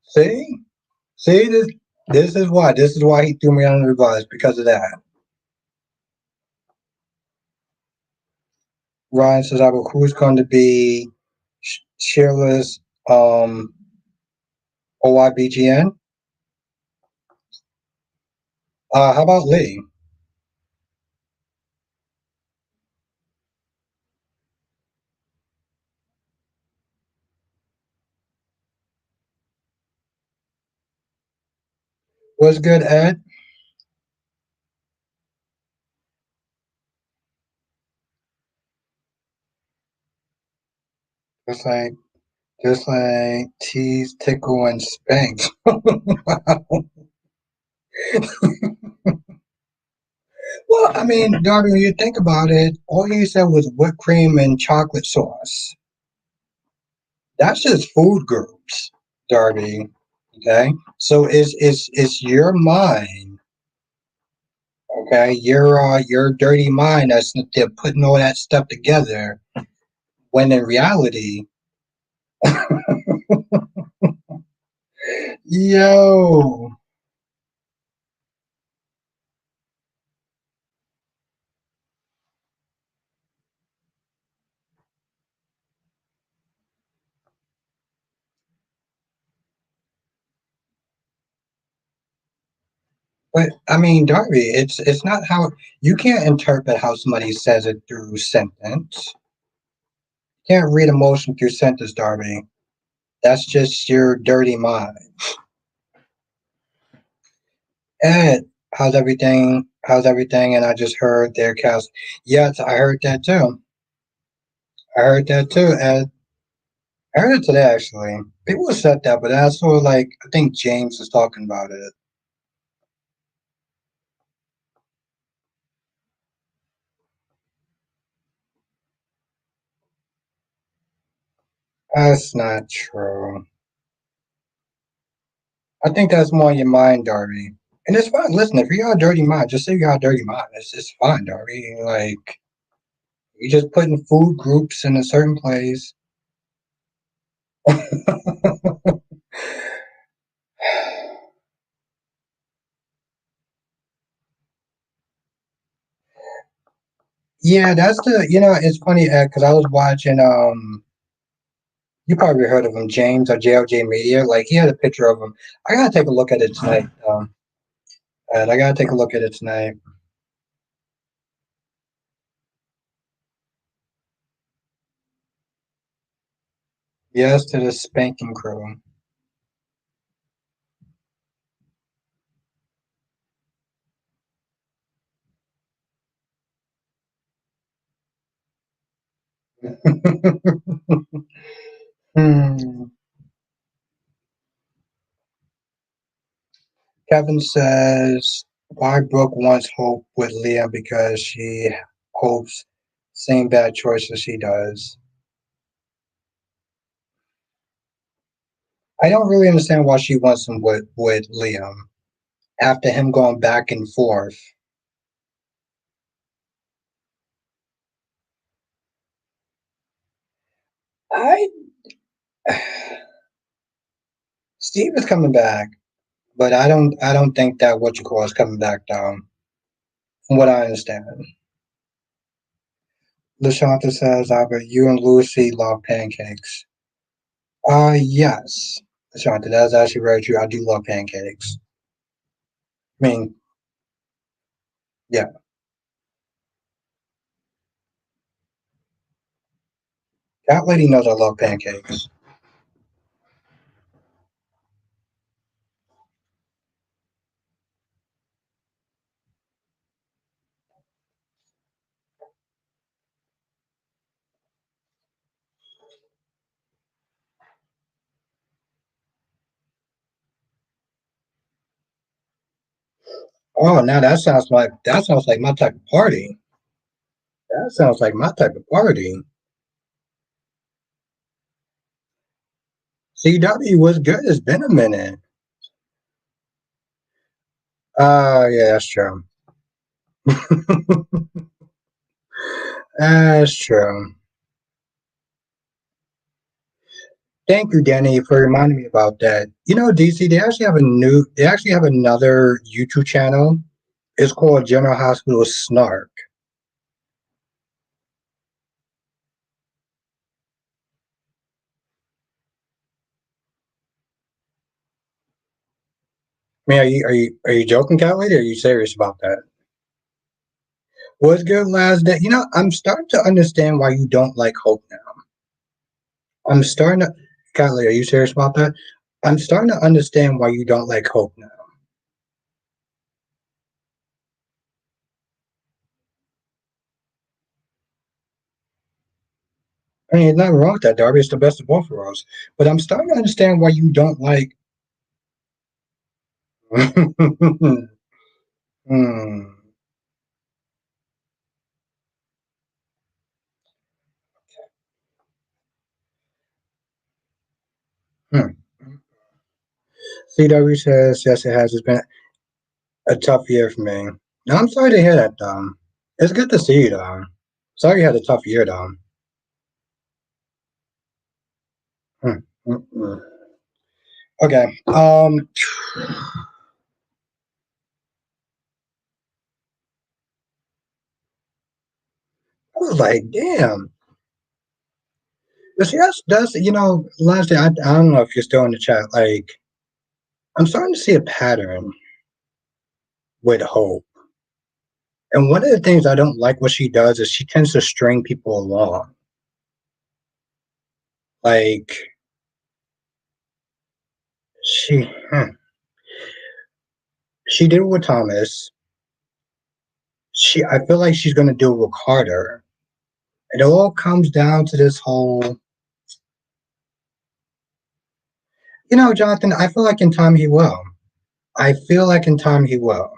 [SPEAKER 1] See? See this this is why he threw me under the bus because of that. Ryan says, who's going to be Sheila's OIBGN? How about Lee? What's good, Ed? Just like just like tease, tickle, and spank. Well, I mean, Darby, when you think about it, all you said was whipped cream and chocolate sauce. That's just food groups, Darby. Okay, so it's your mind, okay, your dirty mind that's they're putting all that stuff together. When in reality, yo, but I mean, Darby, it's not how you can't interpret how somebody says it through sentence. You can't read emotion through sentence, Darby. That's just your dirty mind. Ed, how's everything? How's everything? And I just heard their cast. Yes, I heard that too. I heard that too, Ed. I heard it today actually. People said that, but I saw like I think James was talking about it. That's not true. I think that's more in your mind, Darby. And it's fine. Listen, if you got a dirty mind, just say you got a dirty mind. It's fine, Darby. Like you just putting food groups in a certain place. Yeah, that's the it's funny because I was watching you probably heard of him, James or JLJ Media. Like he had a picture of him. I gotta take a look at it tonight. And I gotta take a look at it tonight. Yes to the spanking crew. Hmm. Kevin says, why Brooke wants Hope with Liam because she hopes same bad choices she does. I don't really understand why she wants him with Liam after him going back and forth. I Steve is coming back, but I don't think that what you call is coming back down, from what I understand. LaShanta says, Albert, you and Lucy love pancakes. Yes. LaShanta, that's actually very true. I do love pancakes. I mean, yeah. That lady knows I love pancakes. Oh, now that sounds like my type of party. That sounds like my type of party. CW was good. It's been a minute. Yeah, that's true. That's true. Thank you, Danny, for reminding me about that. You know, DC, they actually have another YouTube channel. It's called General Hospital Snark. I mean, are you joking, Cat Lady? Or are you serious about that? What's good, last day? You know, I'm starting to understand why you don't like Hope now. I'm starting to, Cat Lady, are you serious about that? I'm starting to understand why you don't like Hope now. I mean, nothing wrong with that. Darby is the best of both worlds. But I'm starting to understand why you don't like. Hmm. Hmm. CW says, yes, it has. It's been a tough year for me. No, I'm sorry to hear that, Dom. It's good to see you, Dom. Sorry you had a tough year, Dom. Hmm. Mm-mm. Okay. I was like, damn. But see, that's last day, I don't know if you're still in the chat. Like, I'm starting to see a pattern with Hope. And one of the things I don't like what she does is she tends to string people along. Like, she, hmm, she did it with Thomas. I feel like she's going to do it with Carter. It all comes down to this whole, Jonathan, I feel like in time he will. I feel like in time he will.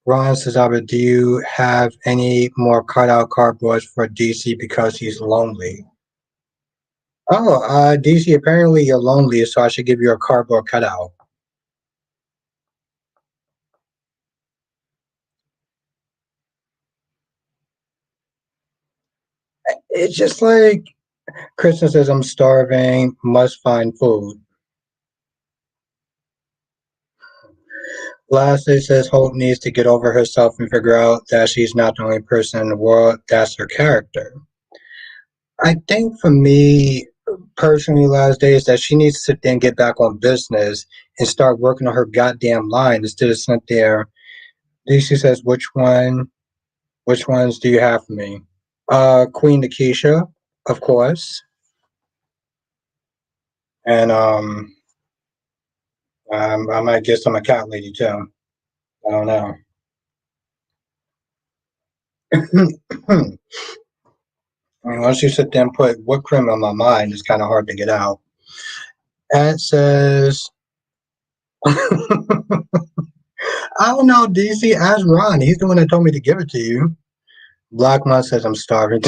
[SPEAKER 1] Ron says, Albert, do you have any more cutout cardboards for DC because he's lonely? Oh, DC, apparently you're lonely, so I should give you a cardboard cutout. It's just like Kristen says, I'm starving, must find food. Lastly says Hope needs to get over herself and figure out that she's not the only person in the world. That's her character. I think for me personally, last day is that she needs to sit there and get back on business and start working on her goddamn line instead of sit there. DC says, which ones do you have for me? Queen Nakisha, of course. And I might get some a cat lady too. I don't know. I mean, once you sit there and put whipped cream on my mind, it's kind of hard to get out. And it says, I don't know, DC, ask Ron. He's the one that told me to give it to you. Blackmon says, I'm starving.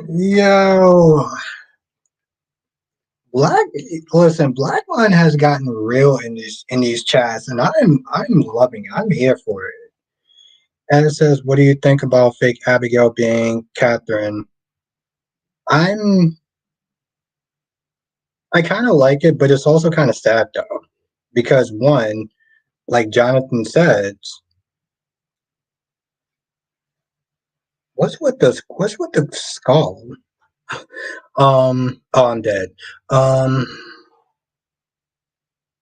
[SPEAKER 1] Yo, Black, listen, Blackmon has gotten real in these chats, and I'm loving it. I'm here for it. And it says, what do you think about fake Abigail being Catherine? I'm I kind of like it, but it's also kind of sad though, because one, like Jonathan said, what's with the skull? Oh, I'm dead. Um,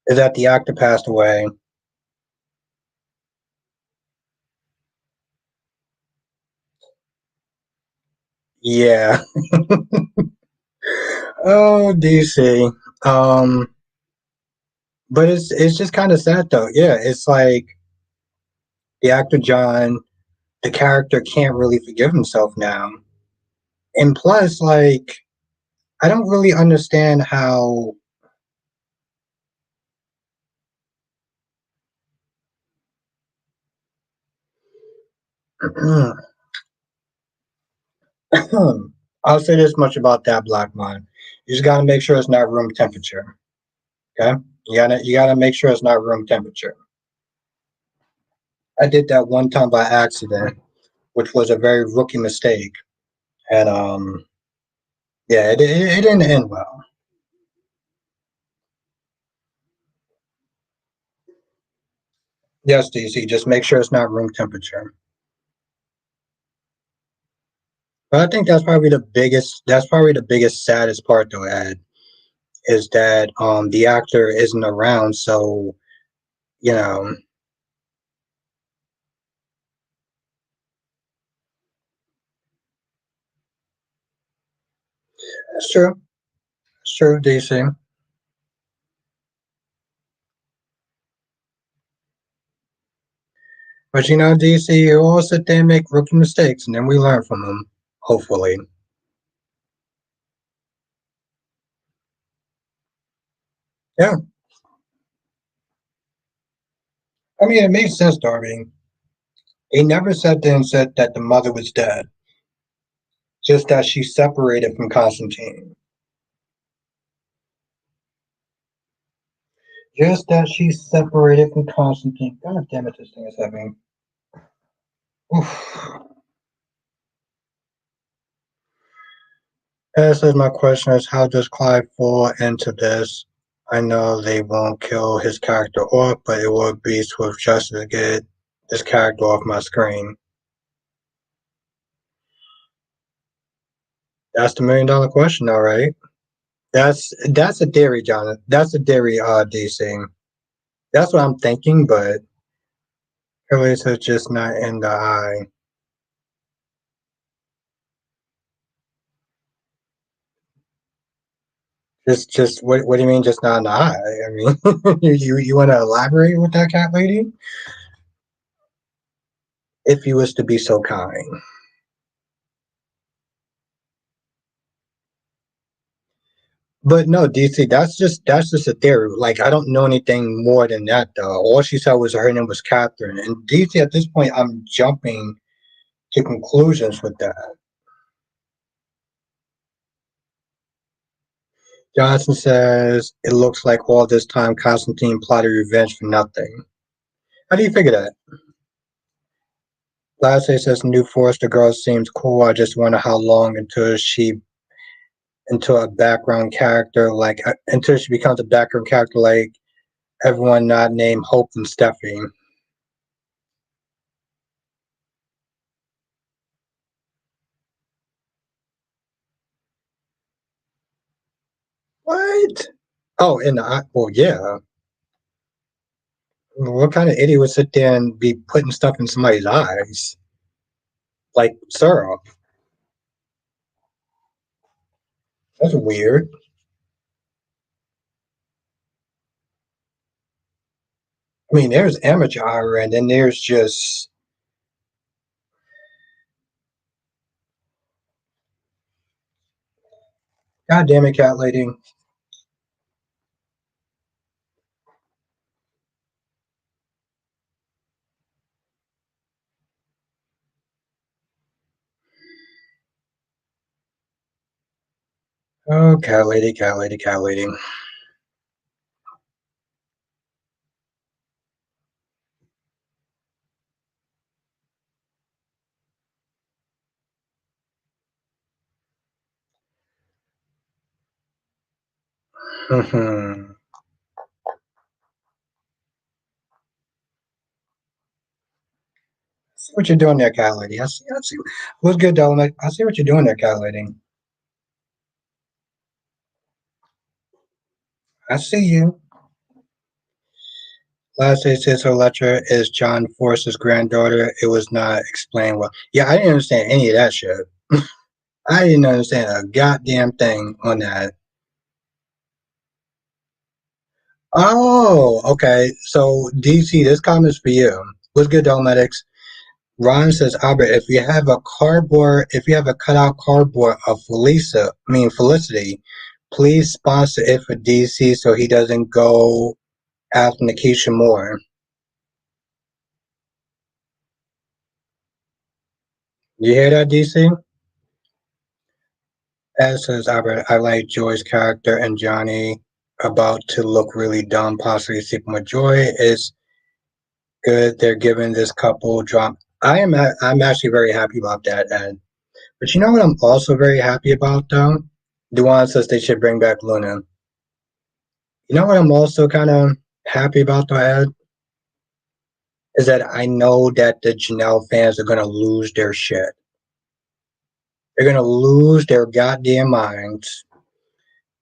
[SPEAKER 1] is that the actor passed away? Yeah. Oh, DC. Um, but it's just kind of sad though. Yeah, it's like the actor John, the character can't really forgive himself now, and plus, like, I don't really understand how. I'll say this much about that black mine. You just got to make sure it's not room temperature. Okay, you gotta make sure it's not room temperature. I did that one time by accident, which was a very rookie mistake, and yeah, it didn't end well. Yes, DC, just make sure it's not room temperature. But I think that's probably the biggest saddest part though, Ed, is that the actor isn't around, so you know, it's true. It's true, DC. But DC, you all sit there and make rookie mistakes, and then we learn from them. Hopefully, yeah. I mean, it makes sense, Darby. He never sat there and said that the mother was dead, just that she separated from Constantine. Just that she separated from Constantine. God damn it, this thing is heavy. Oof. As is my question is, how does Clive fall into this? I know they won't kill his character off, but it would be swift justice to get this character off my screen. That's the $1 million question, all right. That's a theory, John. That's a theory, DC. That's what I'm thinking, but it's just not in the eye. Just what do you mean, just not in the eye? I mean, you want to elaborate with that cat lady? If you was to be so kind. But no, DC, that's just a theory. Like I don't know anything more than that though. All she said was her name was Catherine. And DC at this point I'm jumping to conclusions with that. Johnson says it looks like all this time Constantine plotted revenge for nothing. How do you figure that? Lasse says new Forrester girl seems cool. I just wonder how long until she into a background character like until she becomes a background character like everyone not named Hope and Steffi. What? Oh, and well, yeah. What kind of idiot would sit there and be putting stuff in somebody's eyes? Like syrup. That's weird. I mean, there's amateur hour, and then there's just God damn it, cat lady. Oh, cat lady, cat lady, cat lady. Hmm. See what you're doing there, cat lady. I see. What's good, Dominic? I see what you're doing there, cat lady. I see you. Last day says her lecturer is John Force's granddaughter. It was not explained well. Yeah, I didn't understand any of that shit. I didn't understand a goddamn thing on that. Oh, okay. So DC, this comment's for you. What's good, Domedics? Ron says, Albert, if you have a cutout cardboard of Felicity, please sponsor it for DC so he doesn't go after Nikisha Moore. You hear that, DC? As says Albert, I like Joy's character and Johnny. about to look really dumb, possibly sleeping with joy. Is good. They're giving this couple drama. I'm actually very happy about that. And but you know what I'm also very happy about though? Duan says they should bring back Luna. You know what I'm also kind of happy about though, Ed? Is that I know that the Janelle fans are gonna lose their shit. They're gonna lose their goddamn minds.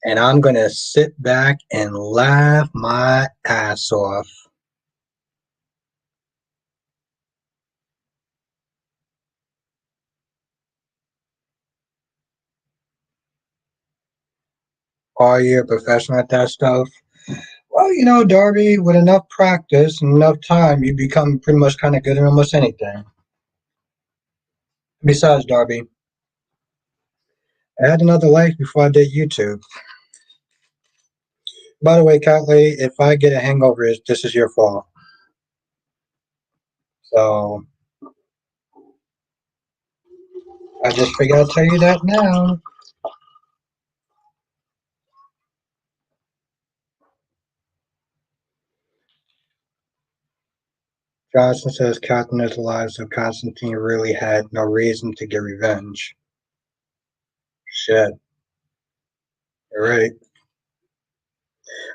[SPEAKER 1] And I'm gonna sit back and laugh my ass off. Are you a professional at that stuff? Well, you know, Darby, with enough practice and enough time, you become pretty much kind of good at almost anything. Besides, Darby, I had another life before I did YouTube. By the way, Cat Lady, if I get a hangover, this is your fault. So I just figured I'd tell you that now. Johnson says Catherine is alive, so Constantine really had no reason to get revenge. Shit. You're right.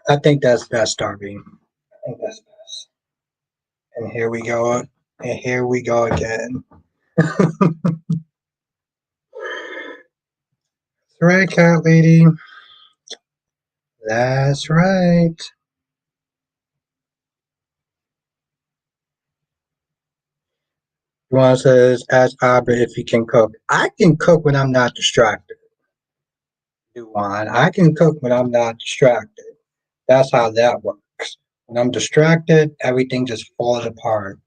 [SPEAKER 1] I think that's best, Darby. I think that's best. And here we go. And here we go again. That's right, Cat Lady. That's right. Juan says, ask Abra if he can cook. I can cook when I'm not distracted. Juan, I can cook when I'm not distracted. That's how that works. When I'm distracted, everything just falls apart.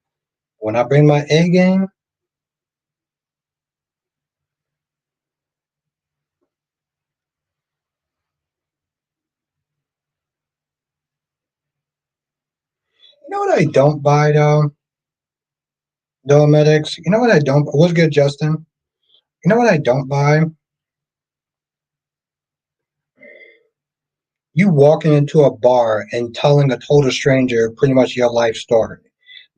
[SPEAKER 1] When I bring my A game, you know what I don't buy though? Medics. You know what I don't? What's good, Justin? You know what I don't buy? You walking into a bar and telling a total stranger pretty much your life story.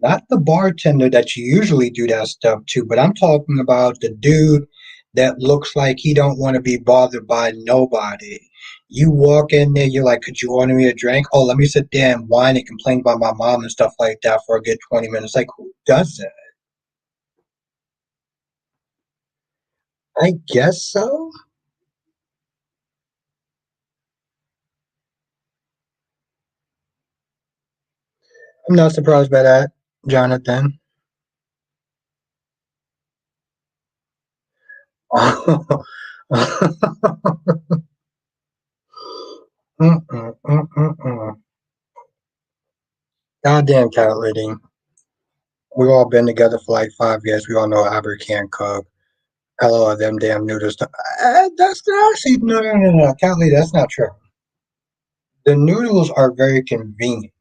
[SPEAKER 1] Not the bartender that you usually do that stuff to, but I'm talking about the dude that looks like he don't want to be bothered by nobody. You walk in there, you're like, could you order me a drink? Oh, let me sit there and whine and complain about my mom and stuff like that for a good 20 minutes. Like, who does that? I guess so. I'm not surprised by that, Jonathan. Goddamn cat lady. We've all been together for like 5 years. We all know Albert can't cook. Hello, them damn noodles. That's not actually no. Cat lady, that's not true. The noodles are very convenient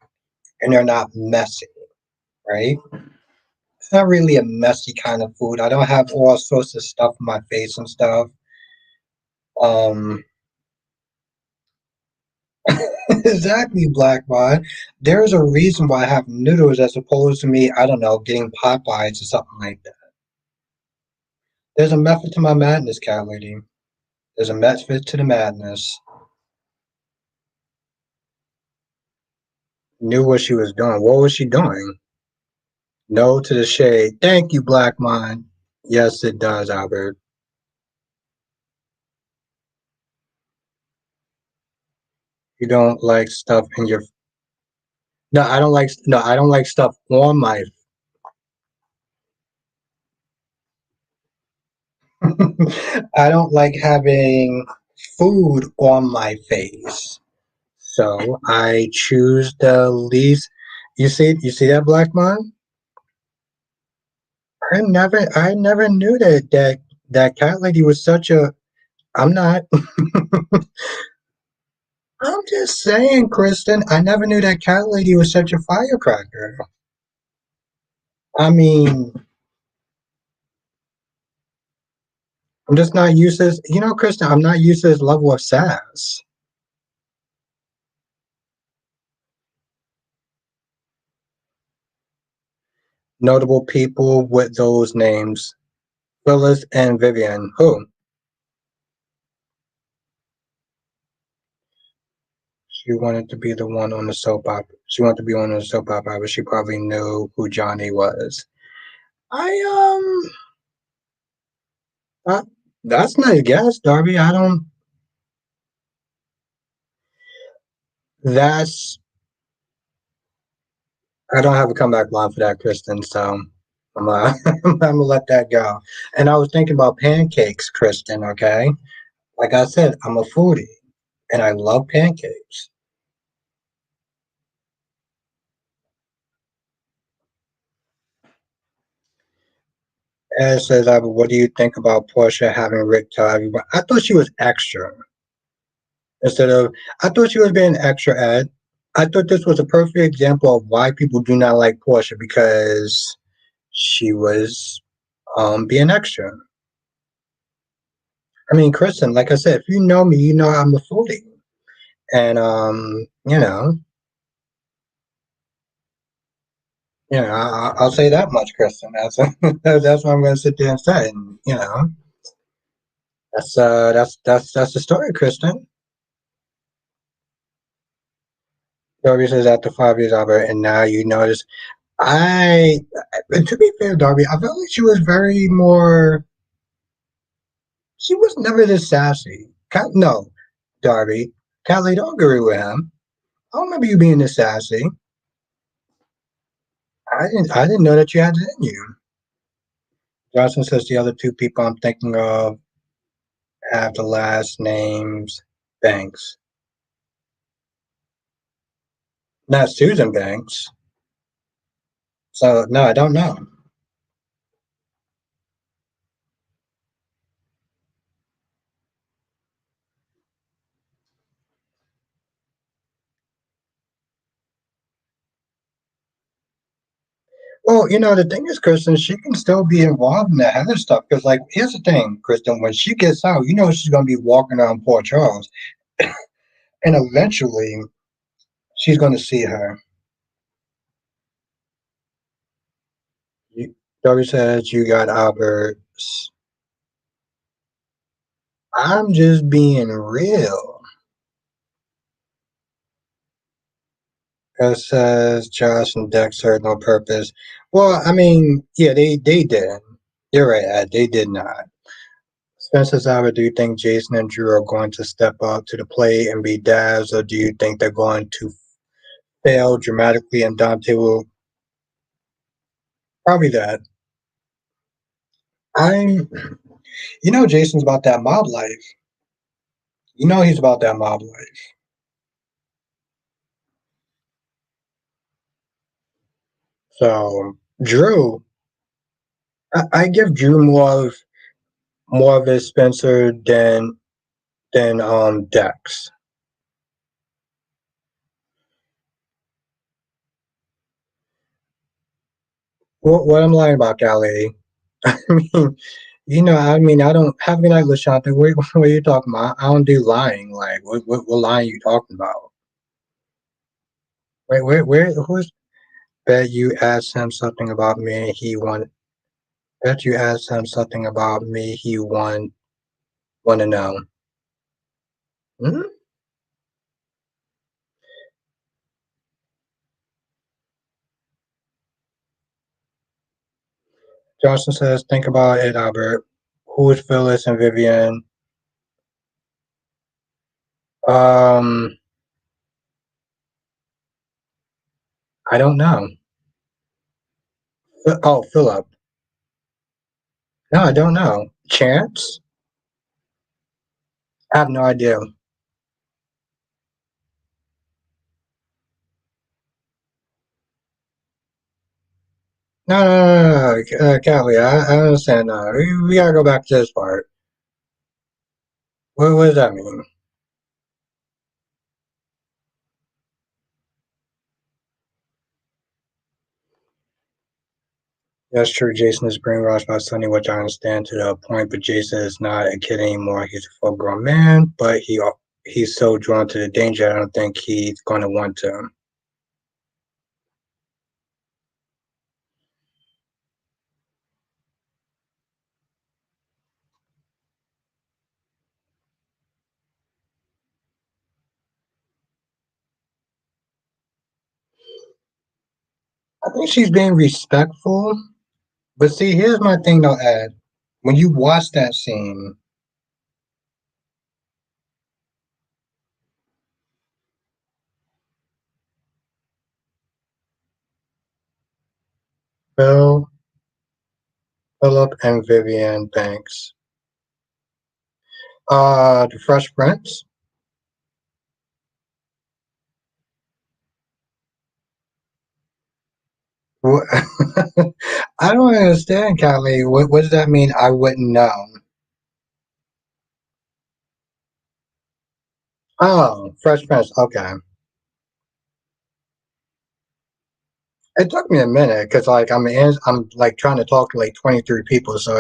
[SPEAKER 1] and they're not messy, right? It's not really a messy kind of food. I don't have all sorts of stuff on my face and stuff. Um, exactly, Black Bot. There's a reason why I have noodles as opposed to me, I don't know, getting Popeyes or something like that. There's a method to my madness, cat lady. There's a method to the madness. Knew what she was doing. What was she doing? No to the shade. Thank you, Black Mind. Yes, it does, Albert. You don't like stuff in your. No, I don't like. No, I don't like stuff on my. I don't like having food on my face. So I choose the least. You see that, Black Mind? I never knew that cat lady was such a. I'm not. I'm just saying, Kristen. I never knew that cat lady was such a firecracker. I mean, I'm just not used to this. You know, Kristen, I'm not used to this level of sass. Notable people with those names: Phyllis and Vivian. Who? She wanted to be the one on the soap opera. She wanted to be on the soap opera, but she probably knew who Johnny was. I uh, that's not a guess, Darby. I don't. That's I don't have a comeback line for that, Kristen. So I'm gonna let that go. And I was thinking about pancakes, Kristen. Okay, like I said, I'm a foodie, and I love pancakes. And it says, "What do you think about Portia having Rick tell everybody?" I thought she was extra instead of. I thought she was being extra. Ed. I thought this was a perfect example of why people do not like Portia because she was being extra. I mean, Kristen, like I said, if you know me, you know I'm a foodie. And I'll say that much, Kristen. That's that's what I'm going to sit there and say. And that's the story, Kristen. Darby says after 5 years, Albert, and now you notice. I, to be fair, Darby, I felt like she was very more. She was never this sassy. No, Darby, Callie, don't agree with him. I don't remember you being this sassy. I didn't know that you had it in you. Johnson says the other two people I'm thinking of have the last names Banks. Not Susan Banks. So no, I don't know. Well, the thing is, Kristen, she can still be involved in that other stuff. Because, like, here's the thing, Kristen, when she gets out, she's going to be walking around Port Charles. And eventually, she's going to see her. Dory says, you got Albert. I'm just being real. It says Josh and Dex served no purpose. Well, I mean, yeah, they did. You're right, Ed. They did not. Spencer Sauer, do you think Jason and Drew are going to step up to the plate and be dads, or do you think they're going to fail dramatically and Dante will probably that? I'm, Jason's about that mob life. He's about that mob life. So Drew, I give Drew more of a Spencer than Dex. What I'm lying about, Callie? I mean, I don't have a good night, Lashante. What are you talking about? I don't do lying. Like, what lying you talking about? Wait, who's? Bet you asked him something about me. He want. Bet you asked him something about me. He want to know. Hmm? Johnson says, think about it, Albert. Who is Phyllis and Vivian? Um, I don't know. Oh, Philip. No, I don't know. Chance? I have no idea. No, Callie, I understand now. We gotta go back to this part. What does that mean? That's true. Jason is brainwashed by Sonny, which I understand to the point, but Jason is not a kid anymore. He's a full grown man, but he's so drawn to the danger, I don't think he's going to want to. I think she's being respectful. But see, here's my thing though, Ed. When you watch that scene, Phil, Philip, and Vivian Banks, the Fresh Prince. What- I don't understand, Kylie. What does that mean? I wouldn't know. Oh, Fresh Prince. Okay. It took me a minute because like I'm like trying to talk to like 23 people, so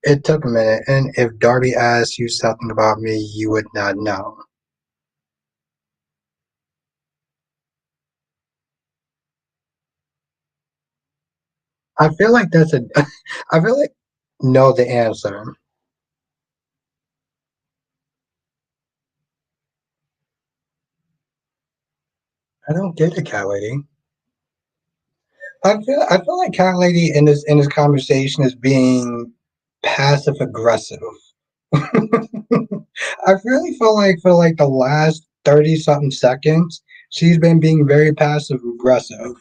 [SPEAKER 1] it took a minute. And if Darby asked you something about me, you would not know. I feel like that's a. I feel like know the answer. I don't get it, cat lady. I feel like cat lady in this conversation is being passive aggressive. I really feel like for like the last 30 something seconds, she's been being very passive aggressive.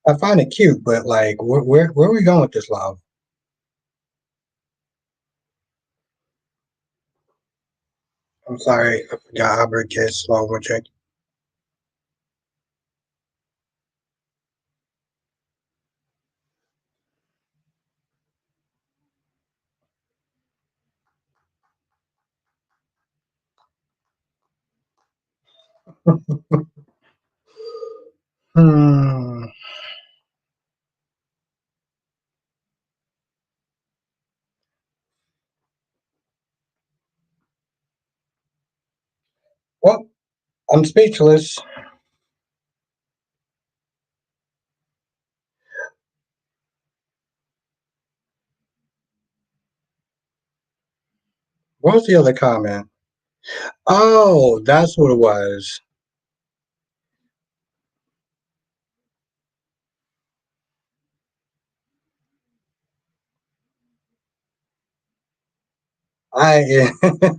[SPEAKER 1] I find it cute, but like, where are we going with this, love? I'm sorry, I forgot Albert Kiss slow one trick. Hmm. Well, I'm speechless. What was the other comment? Oh, that's what it was. I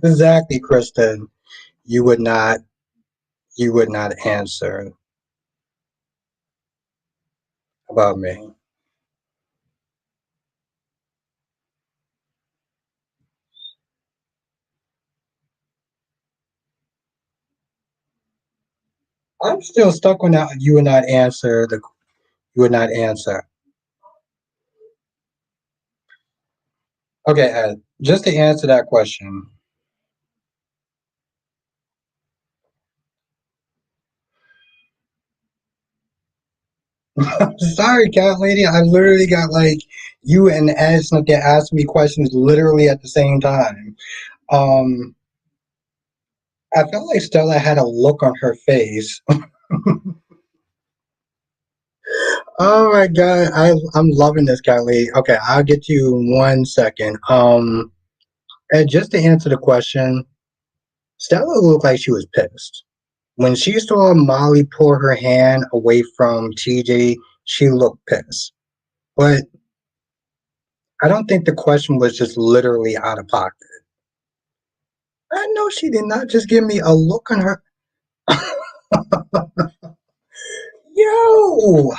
[SPEAKER 1] exactly, Kristen. You would not. You would not answer about me. I'm still stuck on that. You would not answer the. You would not answer. Okay, Ed. Just to answer that question. Sorry, cat lady. I literally got like you and Ed snuck there asking me questions literally at the same time. Um, I felt like Stella had a look on her face. Oh my god, I'm loving this cat lady. Okay, I'll get to you in 1 second. And just to answer the question, Stella looked like she was pissed. When she saw Molly pull her hand away from TJ, she looked pissed. But I don't think the question was just literally out of pocket. I know she did not just give me a look on her. Yo,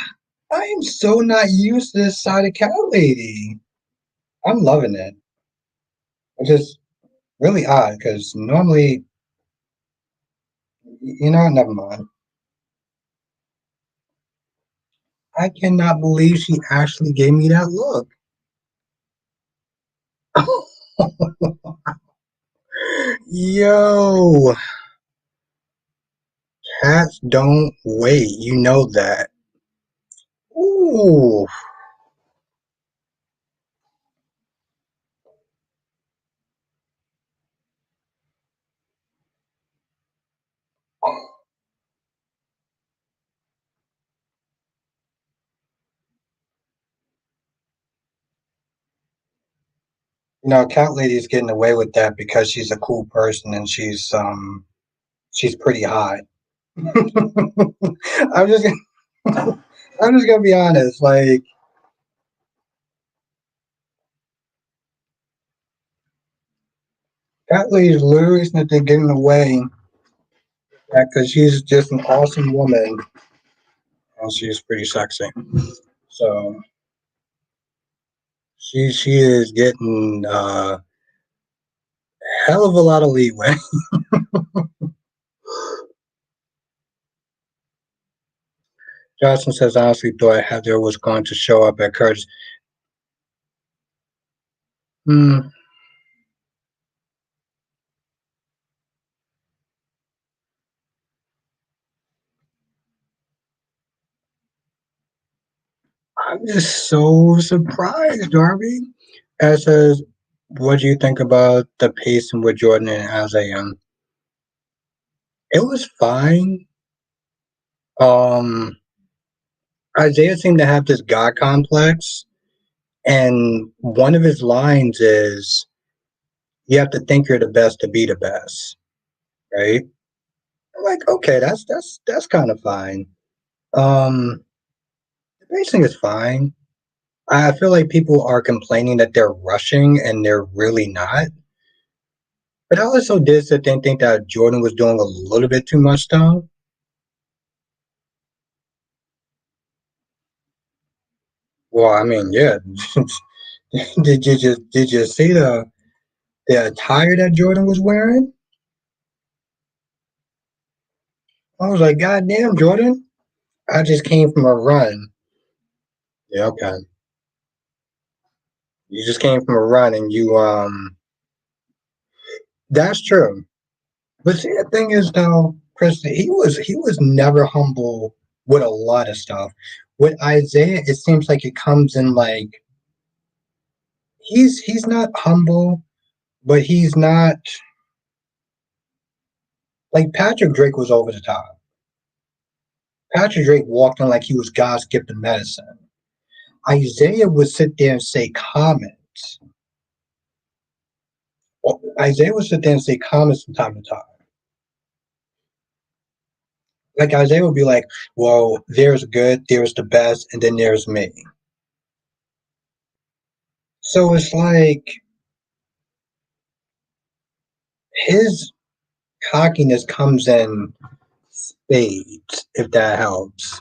[SPEAKER 1] I am so not used to this side of cat lady. I'm loving it. Which is really odd because normally, never mind. I cannot believe she actually gave me that look. Yo, cats don't wait. You know that. Ooh. Cat lady's getting away with that because she's a cool person and she's pretty hot. I'm just I'm just gonna be honest. Like that lady's literally getting in the way because she's just an awesome woman and she's pretty sexy. So she is getting hell of a lot of leeway. Johnson says, I honestly thought Heather was going to show up at Kurt's. Hmm, I'm just so surprised, Darby. As says, what do you think about the pacing with Jordan and Isaiah? It was fine. Um, Isaiah seemed to have this God complex, and one of his lines is, "You have to think you're the best to be the best." Right? I'm like, okay, that's kind of fine. Um, the pacing is fine. I feel like people are complaining that they're rushing, and they're really not. But I also did sit there and think that Jordan was doing a little bit too much, though. Well, I mean, yeah. Did you see the attire that Jordan was wearing? I was like, God damn, Jordan. I just came from a run. Yeah, okay. You just came from a run and that's true. But see the thing is though, Chris, he was never humble with a lot of stuff. With Isaiah, it seems like it comes in like he's not humble, but he's not like Patrick Drake was over the top. Patrick Drake walked in like he was God's gift of medicine. Isaiah would sit there and say comments. Well, Isaiah would sit there and say comments from time to time. Like Isaiah would be like, "Well, there's good, there's the best, and then there's me." So it's like his cockiness comes in spades, if that helps.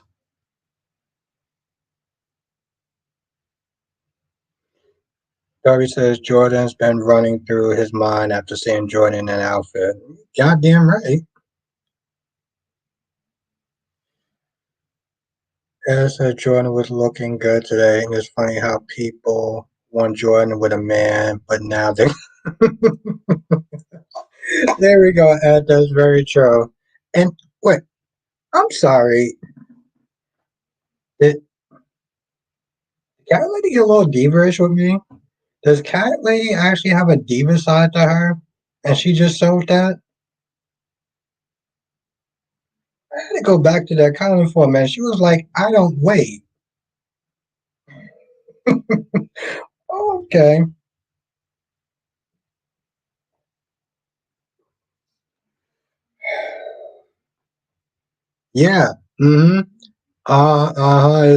[SPEAKER 1] Darby says Jordan's been running through his mind after seeing Jordan in that outfit. Goddamn right. As Jordan was looking good today, and it's funny how people want Jordan with a man, but now they. There we go, Ed. That's very true. And wait, I'm sorry. Did Cat Lady get a little diva-ish with me? Does Cat Lady actually have a diva side to her? And she just showed that? I had to go back to that comment for a minute. She was like, I don't wait. Okay. Yeah. Mm-hmm.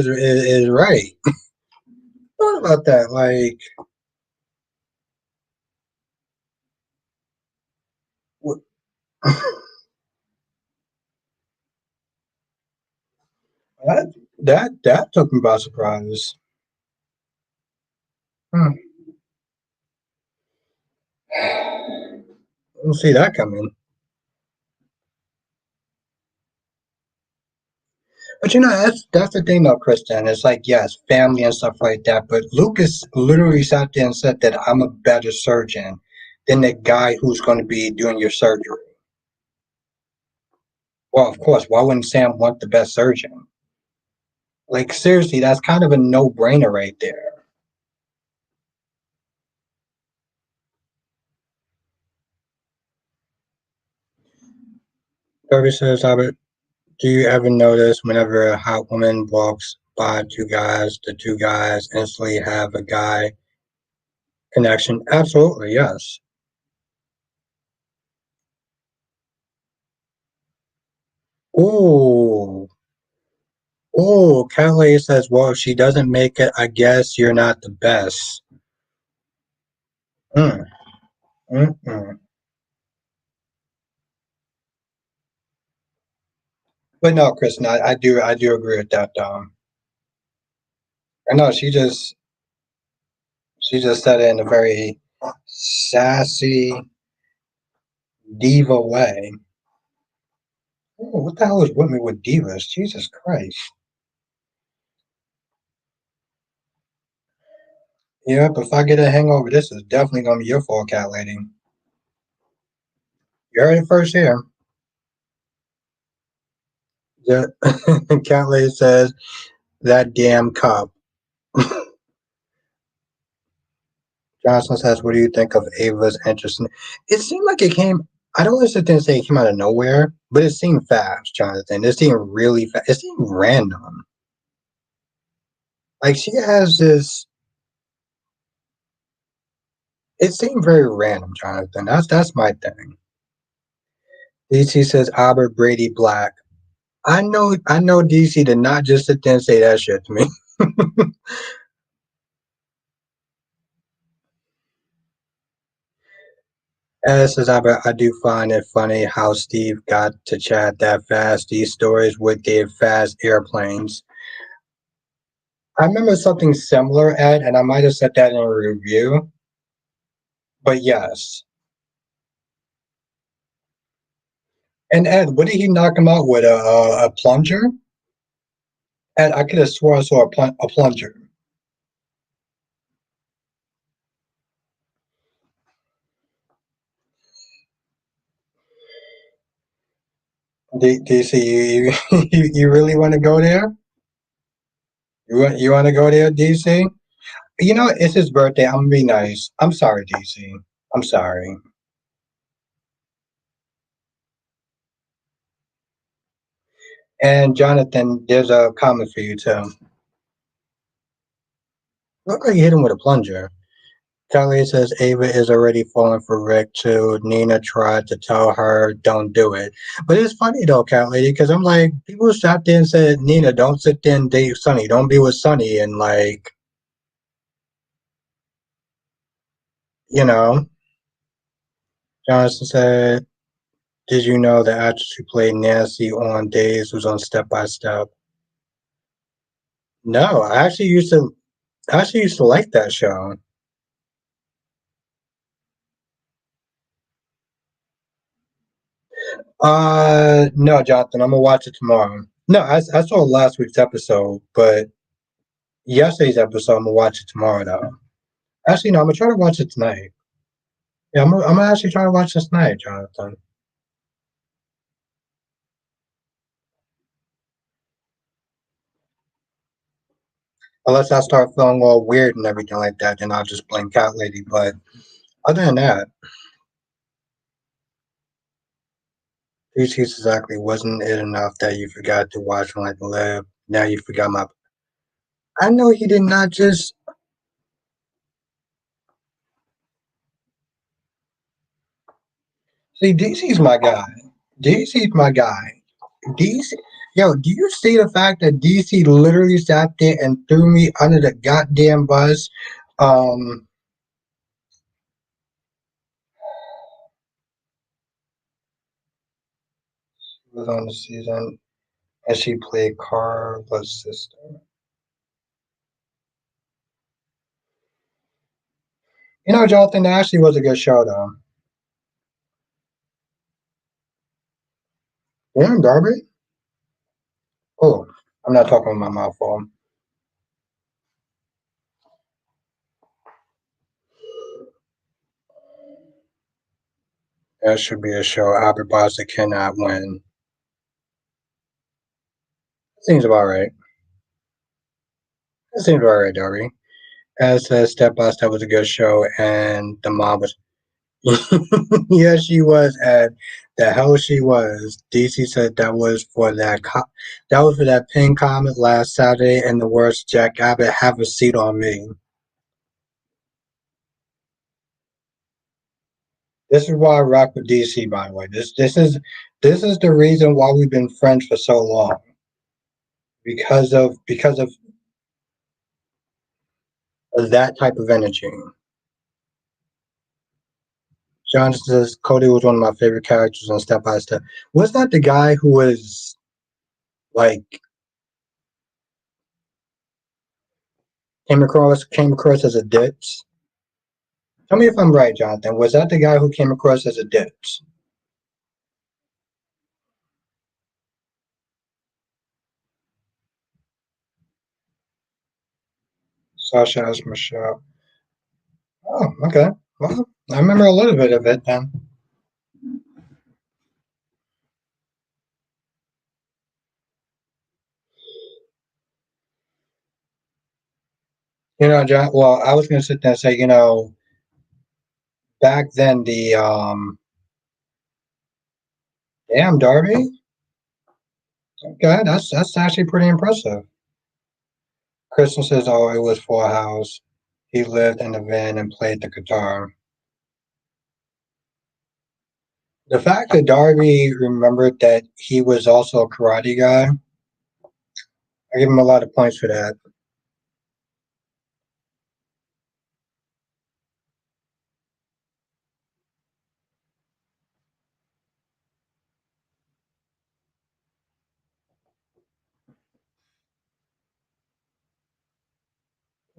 [SPEAKER 1] Is right. What about that? Like, what, that took me by surprise. Hmm. Didn't see that coming. But that's the thing though, Kristen. It's like yes, family and stuff like that. But Lucas literally sat there and said that I'm a better surgeon than the guy who's going to be doing your surgery. Well, of course, why wouldn't Sam want the best surgeon? Like seriously, that's kind of a no-brainer right there. Kirby says, Albert, do you ever notice whenever a hot woman walks by two guys, the two guys instantly have a guy connection? Absolutely, yes. Ooh, Oh, Kelly says, well, if she doesn't make it, I guess you're not the best. Mm, mm. But no, Kristen, I do agree with that. I know she just said it in a very sassy diva way. Oh, what the hell is with me with divas? Jesus Christ. Yep, if I get a hangover, this is definitely gonna be your fault, cat lady. You heard it first here. Yeah. Cat lady says that damn cop. Johnson says, "What do you think of Ava's interest?" It seemed like it came. I don't want to sit there and say it came out of nowhere, but it seemed fast, Jonathan. It seemed really fast. It seemed random. Like she has this. It seemed very random, Jonathan. That's my thing. DC says Albert Brady Black. I know. DC did not just sit there and say that shit to me. As says I do find it funny how Steve got to chat that fast. These stories would give fast airplanes. I remember something similar, Ed, and I might have said that in a review. But yes. And Ed, what did he knock him out with? A plunger? Ed, I could have sworn I saw a plunger. DC, you really want to go there? You want to go there, DC? You know, it's his birthday. I'm gonna be nice. I'm sorry, DC. I'm sorry. And Jonathan, there's a comment for you too. Look like you hit him with a plunger. Kelly says Ava is already falling for Rick too. Nina tried to tell her don't do it. But it's funny though, Cat Lady, because I'm like, people sat there and said, Nina, don't sit there and date Sonny. Don't be with Sonny. And like, you know, Jonathan said, did you know the actress who played Nancy on Days was on Step by Step? No, I actually used to like that show. No, Jonathan, I'm gonna watch it tomorrow. No, I saw last week's episode, but yesterday's episode, I'm gonna watch it tomorrow though. Actually, no, I'm gonna try to watch it tonight. Yeah, I'm gonna actually try to watch this tonight, Jonathan. Unless I start feeling all weird and everything like that, then I'll just blame Cat Lady. But other than that, three cheats exactly wasn't it enough that you forgot to watch Like Live? Now you forgot my. I know he did not just see. DC's my guy. DC's my guy. DC, yo, do you see the fact that DC literally sat there and threw me under the goddamn bus? Um, was on the season and she played Carla's sister. You know, Jonathan, that actually was a good show, though. Damn, Darby. Oh, I'm not talking with my mouth full. That should be a show. Albert Bossa cannot win. Seems about right. It seems about right, Darby. As Step by Step was a good show, and the mob was. Yes, she was, and the hell she was. DC said that was for that was for that pin comment last Saturday, and the words Jack Abbott have a seat on me. This is why I rock with DC. By the way, this is the reason why we've been friends for so long because of that type of energy. John says Cody was one of my favorite characters on Step by Step. Was that the guy who was like came across as a ditz? Tell me if I'm right, Jonathan. Was that the guy who came across as a ditz? Sasha as Michelle. Oh, okay. Well, I remember a little bit of it then. John. Well, I was going to sit there and say, back then damn Darby. Okay, that's actually pretty impressive. Kristen says, "Oh, it was Full House. He lived in a van and played the guitar." The fact that Darby remembered that he was also a karate guy, I give him a lot of points for that.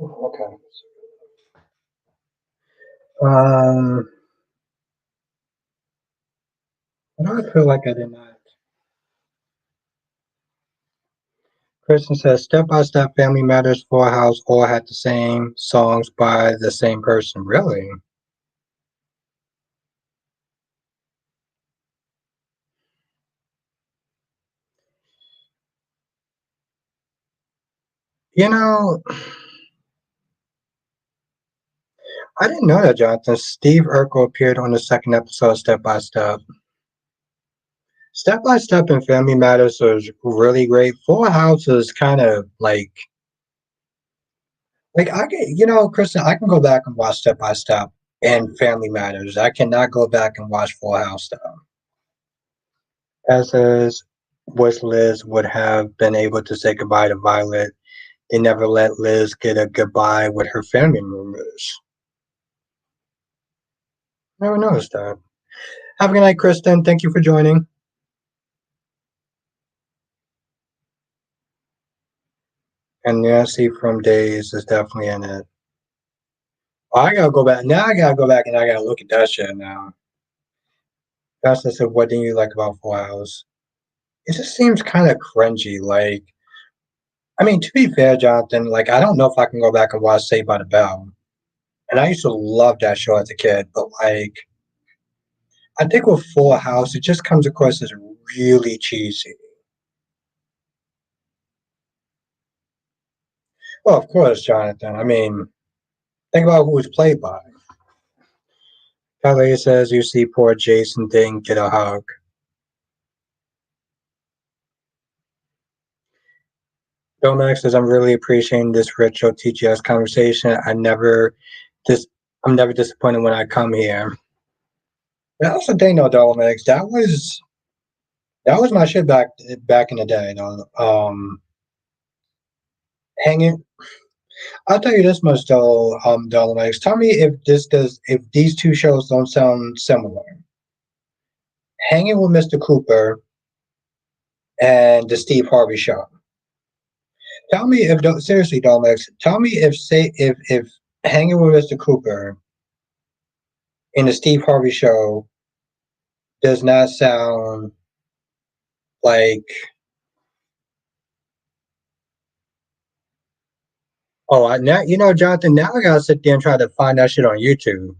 [SPEAKER 1] Okay. Um, I don't feel like I did not. Kristen says, "Step by Step, Family Matters, Full House all had the same songs by the same person." Really? You know, I didn't know that, Jonathan. Steve Urkel appeared on the second episode of Step by Step. Step by Step and Family Matters was really great. Full House is kind of like I can, Kristen, I can go back and watch Step by Step and Family Matters. I cannot go back and watch Full House though. As is, wish Liz would have been able to say goodbye to Violet. They never let Liz get a goodbye with her family members. Never noticed that. Have a good night, Kristen. Thank you for joining. And Nancy from Days is definitely in it. Oh, I gotta go back. Now I gotta go back and I gotta look at that shit now. Pastor said, "What do you like about Full House?" It just seems kind of cringy. Like, I mean, to be fair, Jonathan, like, I don't know if I can go back and watch Saved by the Bell. And I used to love that show as a kid, but like, I think with Full House, it just comes across as really cheesy. Well, of course, Jonathan. I mean, think about who it's played by. Kelly says, "You see, poor Jason didn't get a hug." Domax says, "I'm really appreciating this retro TGS conversation. This, I'm never disappointed when I come here." That was the thing, though, Domax. That was my shit back in the day. Hanging. I'll tell you this much, though, Domax. Tell me if these two shows don't sound similar. Hanging with Mr. Cooper and the Steve Harvey Show. Tell me if seriously, Domex. Tell me if hanging with Mr. Cooper in the Steve Harvey Show does not sound like now Jonathan. Now I gotta sit there and try to find that shit on YouTube.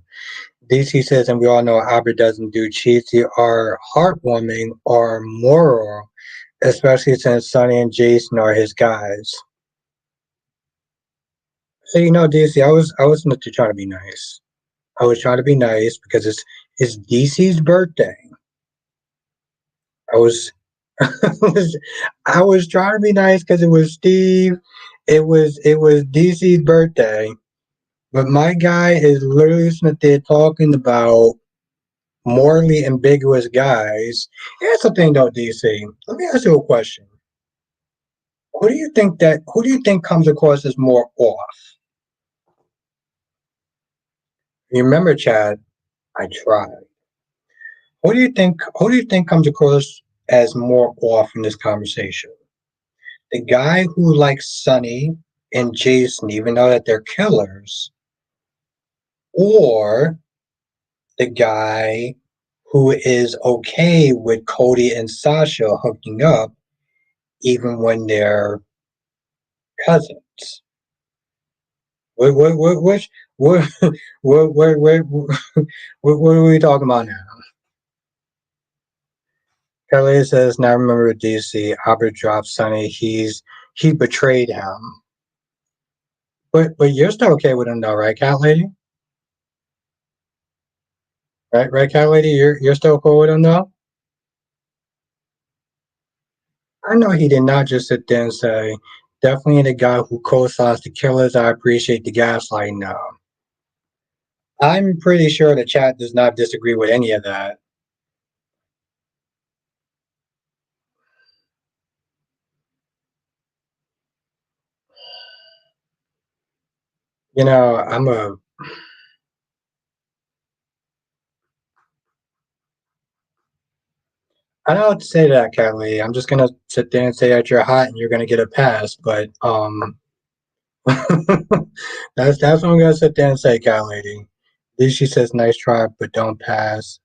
[SPEAKER 1] DC says, and we all know Albert doesn't do cheesy or heartwarming or moral, especially since Sonny and Jason are his guys. So DC, I was not trying to be nice. I was trying to be nice because it's DC's birthday. I was I was trying to be nice because it was Steve. It was DC's birthday, but my guy is literally sitting there talking about morally ambiguous guys. Here's the thing, though, DC. Let me ask you a question. who do you think comes across as more off? You remember, Chad, I tried. Who do you think comes across as more off in this conversation? The guy who likes Sonny and Jason, even though that they're killers, or the guy who is okay with Cody and Sasha hooking up even when they're cousins. Which, what are we talking about now? Kelly says, now remember DC, Albert dropped Sonny, he betrayed him. But you're still okay with him though, right, Cat Lady? Right, Cat Lady? You're still cool with him though? I know he did not just sit there and say, definitely the guy who co-signs the killers, I appreciate the gaslighting now. I'm pretty sure the chat does not disagree with any of that. You know, I don't know what to say to that, Kelly. I'm just gonna sit there and say that you're hot and you're gonna get a pass, but that's what I'm gonna sit there and say, Cat Lady. At least she says nice try, but don't pass.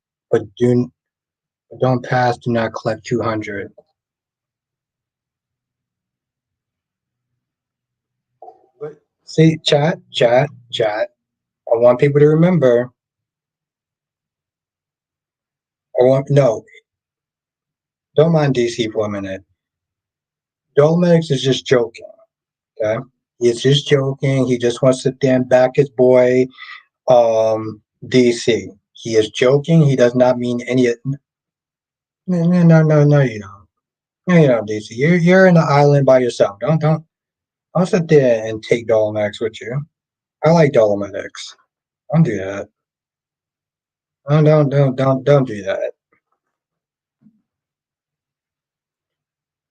[SPEAKER 1] Don't pass, do not collect 200. But see, chat. I want people to remember. I want no, don't mind DC for a minute. Dolmex is just joking. Okay, he's just joking. He just wants to stand back his boy, DC. He is joking. He does not mean any. No, you don't. No, you don't, DC. You're in the island by yourself. Don't sit there and take Dolmex with you. I like Dolmex. Don't do that. Don't do that.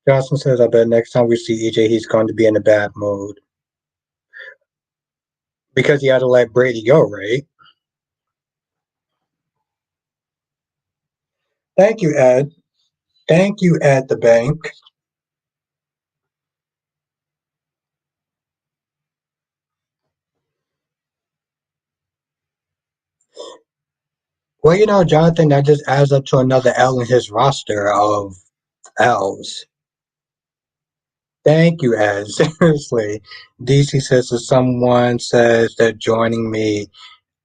[SPEAKER 1] Johnson says, I bet next time we see EJ, he's going to be in a bad mood. Because he had to let Brady go, right? Thank you, Ed. Thank you, Ed the bank. Well, you know, Jonathan, that just adds up to another L in his roster of L's. Thank you, Ed. Seriously. DC says if someone says that joining me,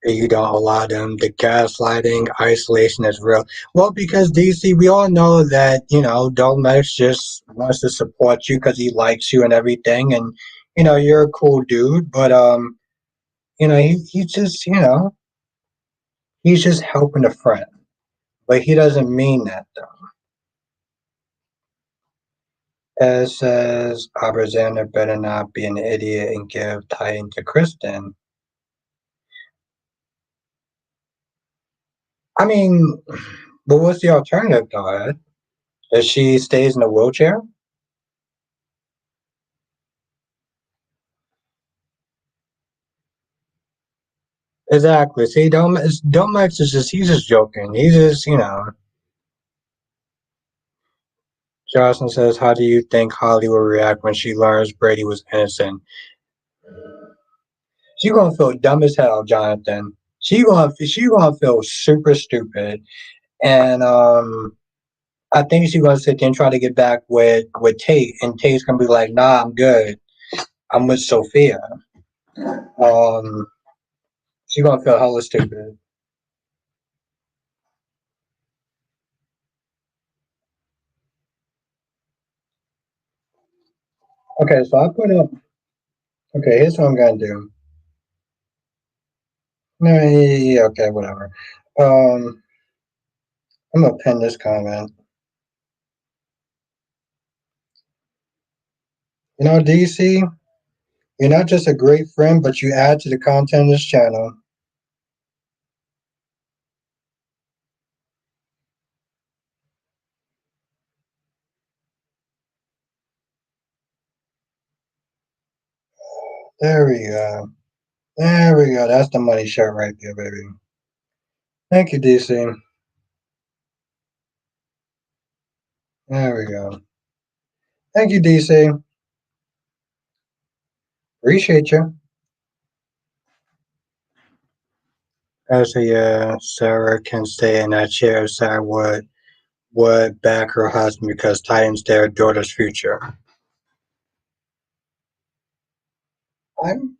[SPEAKER 1] you don't allow them, the gaslighting, isolation is real. Well, because DC, we all know that, Dolmex just wants to support you because he likes you and everything. And, you're a cool dude. But, he just, he's just helping a friend. But he doesn't mean that, though. As says, Alexander better not be an idiot and give Titan to Kristen. I mean, but what's the alternative, though, Ed? That she stays in a wheelchair? Exactly. See, Domex is he's just joking. He's just, Jocelyn says, how do you think Holly will react when she learns Brady was innocent? She gonna feel dumb as hell, Jonathan. She gonna feel super stupid. And I think she's gonna sit there and try to get back with Tate, and Tate's gonna be like, nah, I'm good. I'm with Sophia. Um, she gonna feel hella stupid. Okay, so I put up. Okay, here's what I'm gonna do. No, yeah, okay, whatever. Um, I'm gonna pin this comment. DC, you're not just a great friend, but you add to the content of this channel. There we go. There we go. That's the money shot right there, baby. Thank you, DC. There we go. Thank you, DC. Appreciate you. Actually, Sarah can stay in that chair. Sarah would back her husband because Titan's their daughter's future. I'm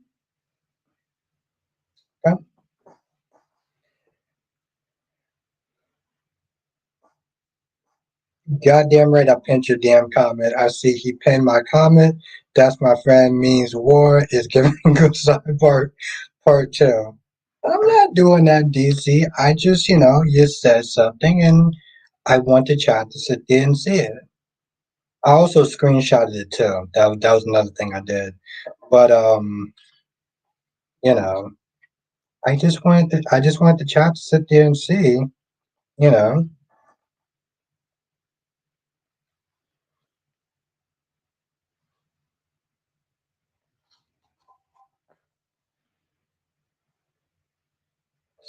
[SPEAKER 1] goddamn right. I pinned your damn comment. I see he pinned my comment. That's my friend means war is giving good side part two. I'm not doing that, DC. I just, you said something and I want the chat to sit there and see it. I also screenshotted it too. That was another thing I did. But you know, I just wanted the chat to sit there and see, you know.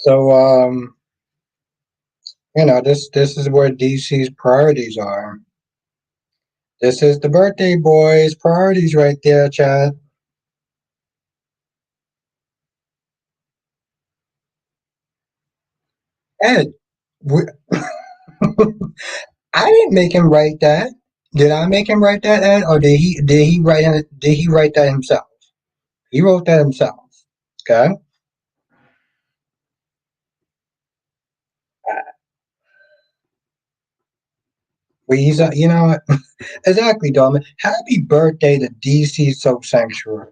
[SPEAKER 1] So this is where DC's priorities are. This is the birthday boy's priorities right there, chat. Ed, we, I didn't make him write that. Did I make him write that, Ed, or did he write that himself? He wrote that himself. Okay. Well, exactly, Dom. Happy birthday to DC Soap Sanctuary.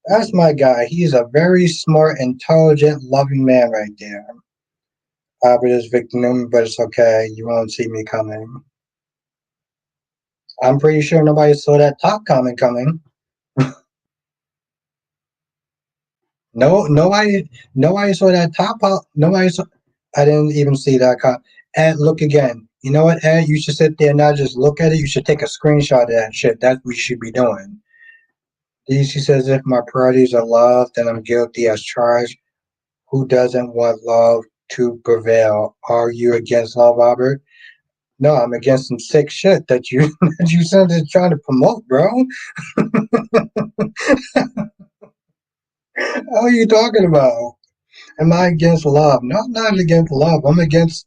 [SPEAKER 1] That's my guy. He's a very smart, intelligent, loving man right there. But it's victim, but it's okay. You won't see me coming. I'm pretty sure nobody saw that top comment coming. No, nobody saw that top. Nobody saw. I didn't even see that comment. Ed, look again. You know what, Ed? You should sit there and not just look at it. You should take a screenshot of that shit. That's what we should be doing. DC says, if my priorities are love, then I'm guilty as charged. Who doesn't want love to prevail? Are you against love, Robert? No, I'm against some sick shit that you that you said is trying to promote, bro. What are you talking about? Am I against love? No, I'm not against love. I'm against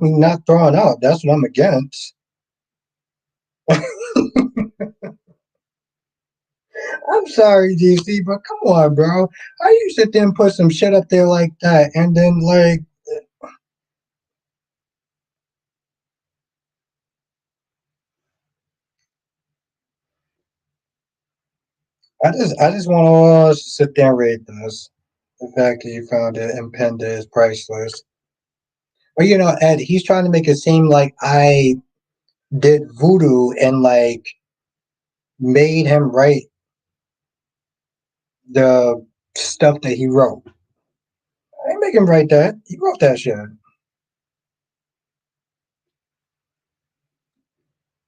[SPEAKER 1] me not throwing up. That's what I'm against. I'm sorry, DC, but come on, bro. How you sit there and put some shit up there like that, and then I just want all of us to sit there and rate this. The fact that you found it and penned it is priceless. But Ed, he's trying to make it seem like I did voodoo and made him write the stuff that he wrote. I didn't make him write that. He wrote that shit.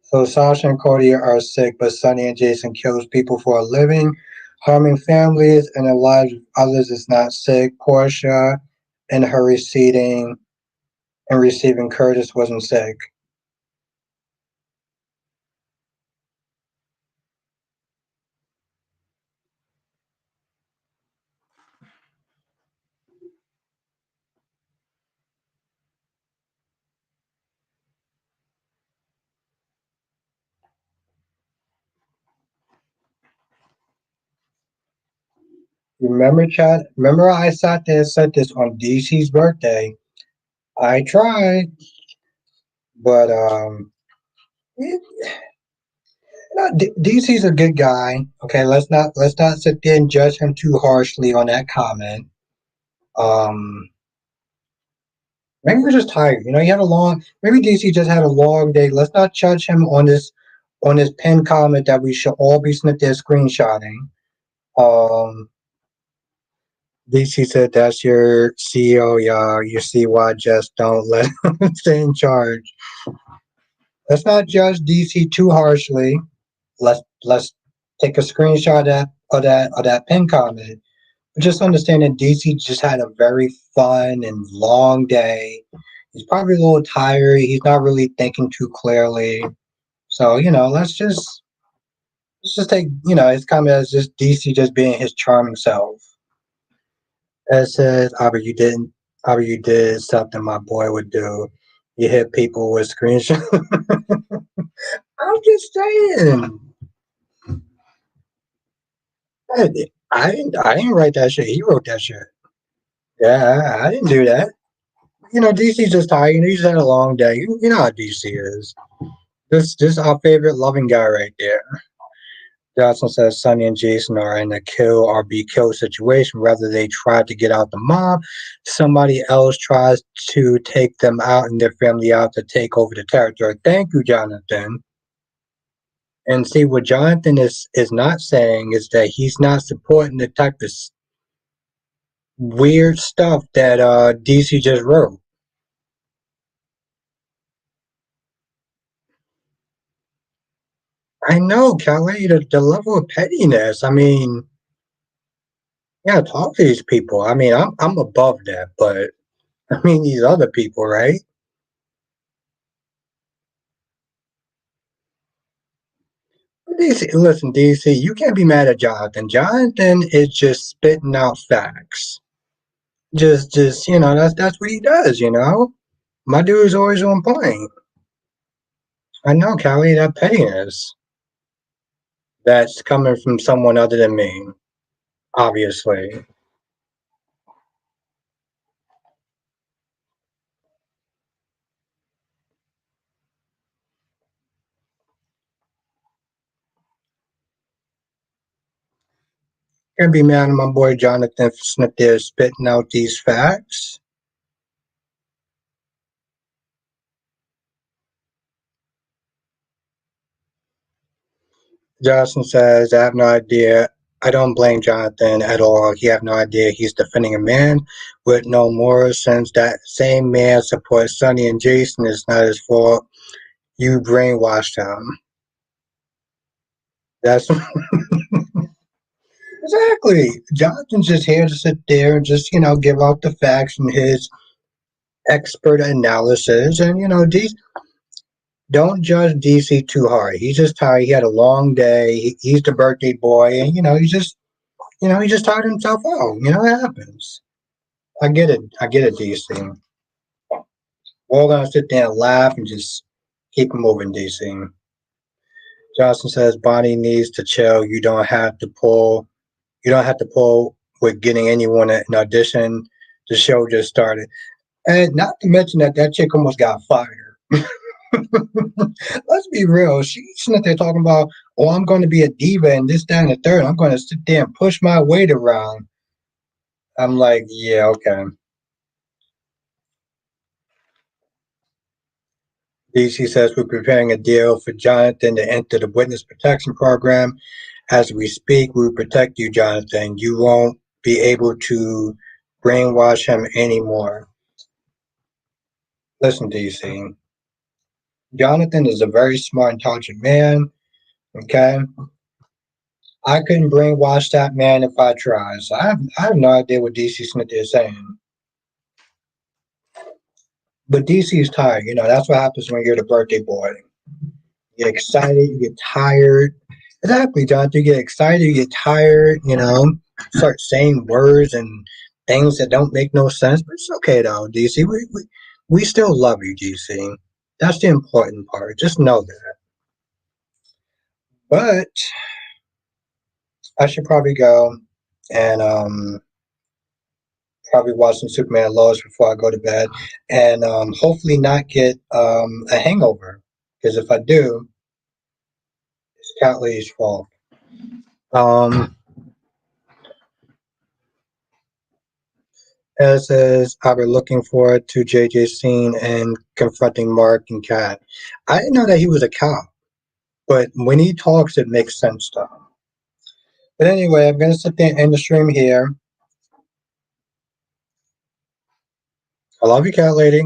[SPEAKER 1] So Sasha and Cody are sick, but Sonny and Jason kills people for a living, harming families and the lives of others is not sick. Portia and her receiving Curtis wasn't sick. Remember, Chad? Remember I sat there and said this on DC's birthday. I tried, but DC's a good guy. Okay, let's not sit there and judge him too harshly on that comment. Um, maybe we're just tired. He had a long. Maybe DC just had a long day. Let's not judge him on this pinned comment that we should all be sitting there screenshotting. Um, DC said that's your CEO, y'all. You see why just don't let him stay in charge. Let's not judge DC too harshly. Let's take a screenshot of that pin comment. Just understand that DC just had a very fun and long day. He's probably a little tired. He's not really thinking too clearly. So, let's just take, his comment as just DC just being his charming self. It says, Aubrey, you did something my boy would do. You hit people with screenshots. I'm just saying. I didn't write that shit. He wrote that shit. Yeah, I didn't do that. DC's just tired. He just had a long day. You know how DC is. This our favorite loving guy right there. Johnson says Sonny and Jason are in a kill or be killed situation. Whether they try to get out the mob, somebody else tries to take them out and their family out to take over the territory. Thank you, Jonathan. And see what Jonathan is not saying is that he's not supporting the type of weird stuff that DC just wrote. I know, Kelly, the level of pettiness. I mean, yeah, talk to these people. I mean, I'm above that, but I mean these other people, right? DC, listen, DC, you can't be mad at Jonathan. Jonathan is just spitting out facts. Just that's what he does. My dude is always on point. I know, Callie, that pettiness that's coming from someone other than me, obviously. Can't be mad at my boy Jonathan for sitting there spitting out these facts. Johnson says, I have no idea. I don't blame Jonathan at all. He have no idea he's defending a man with no morals since that same man supports Sonny and Jason. It's not his fault. You brainwashed him. That's exactly. Jonathan's just here to sit there and just, give out the facts and his expert analysis. And, don't judge DC too hard. He's just tired. He had a long day. He's the birthday boy. And, he just tired himself out. It happens. I get it. I get it, DC. We're all gonna sit there and laugh and just keep it moving, DC. Johnson says Bonnie needs to chill. You don't have to pull. You don't have to pull with getting anyone an audition. The show just started, and not to mention that chick almost got fired. Let's be real. She's not there talking about, oh, I'm going to be a diva and this, that, and the third. I'm going to sit there and push my weight around. I'm like, yeah, okay. DC says we're preparing a deal for Jonathan to enter the witness protection program. As we speak, we will protect you, Jonathan. You won't be able to brainwash him anymore. Listen, DC. Jonathan is a very smart, intelligent man. Okay. I couldn't brainwash that man if I tried. So I have no idea what DC Smith is saying. But DC is tired. That's what happens when you're the birthday boy. You get excited, you get tired. Exactly, John. You get excited, you get tired, start saying words and things that don't make no sense. But it's okay though, DC. We still love you, DC. That's the important part. Just know that. But I should probably go and probably watch some Superman and Lois before I go to bed, and hopefully not get a hangover. Because if I do, it's Cat Lee's fault. Um, as is, I've been looking forward to JJ's scene and confronting Mark and Kat. I didn't know that he was a cop, but when he talks, it makes sense to him. But anyway, I'm gonna sit there and end the stream here. I love you, Cat Lady.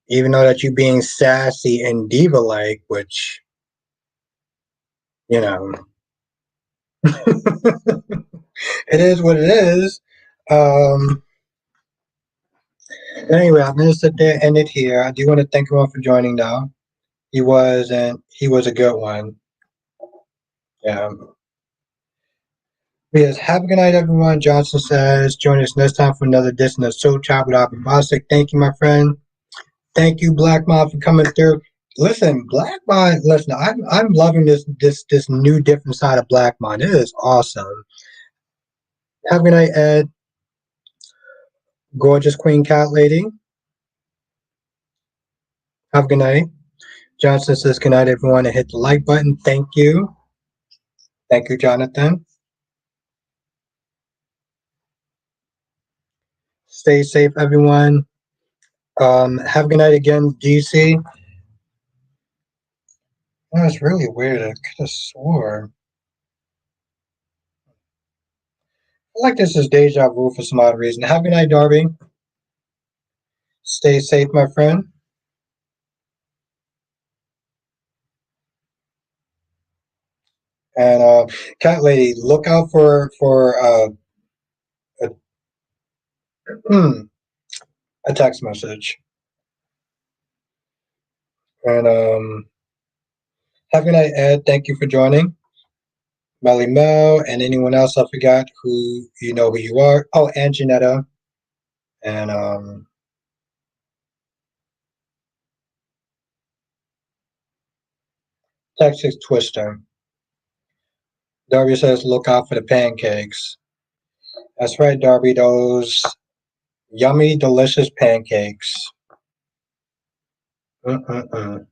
[SPEAKER 1] Even though that you being sassy and diva like, which you know, It is what it is. Um, anyway, I'm gonna sit there and end it here. I do want to thank everyone for joining though. He was a good one. Yeah. Yes, have a good night, everyone. Johnson says, join us next time for another edition of Soul Child with Alvin Bostic. Thank you, my friend. Thank you, Black Mod, for coming through. Listen, Black Mod, listen, I'm loving this new different side of Black Mod. It is awesome. Have a good night, Ed. Gorgeous Queen Cat Lady. Have a good night. Johnson says good night, everyone, and hit the like button. Thank you. Thank you, Jonathan. Stay safe, everyone. Have a good night again, DC. That's really weird. I could have swore. I feel like this is deja vu for some odd reason. Have a good night, Darby. Stay safe, my friend. And Cat Lady, look out for a, a text message. And have a good night, Ed. Thank you for joining. Melly Mel, and anyone else I forgot who you know who you are. Oh, and Janetta. And Texas Twister. Darby says, look out for the pancakes. That's right, Darby. Those yummy, delicious pancakes. Mm-mm-mm.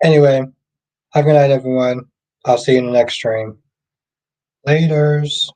[SPEAKER 1] Anyway, have a good night, everyone. I'll see you in the next stream. Laters.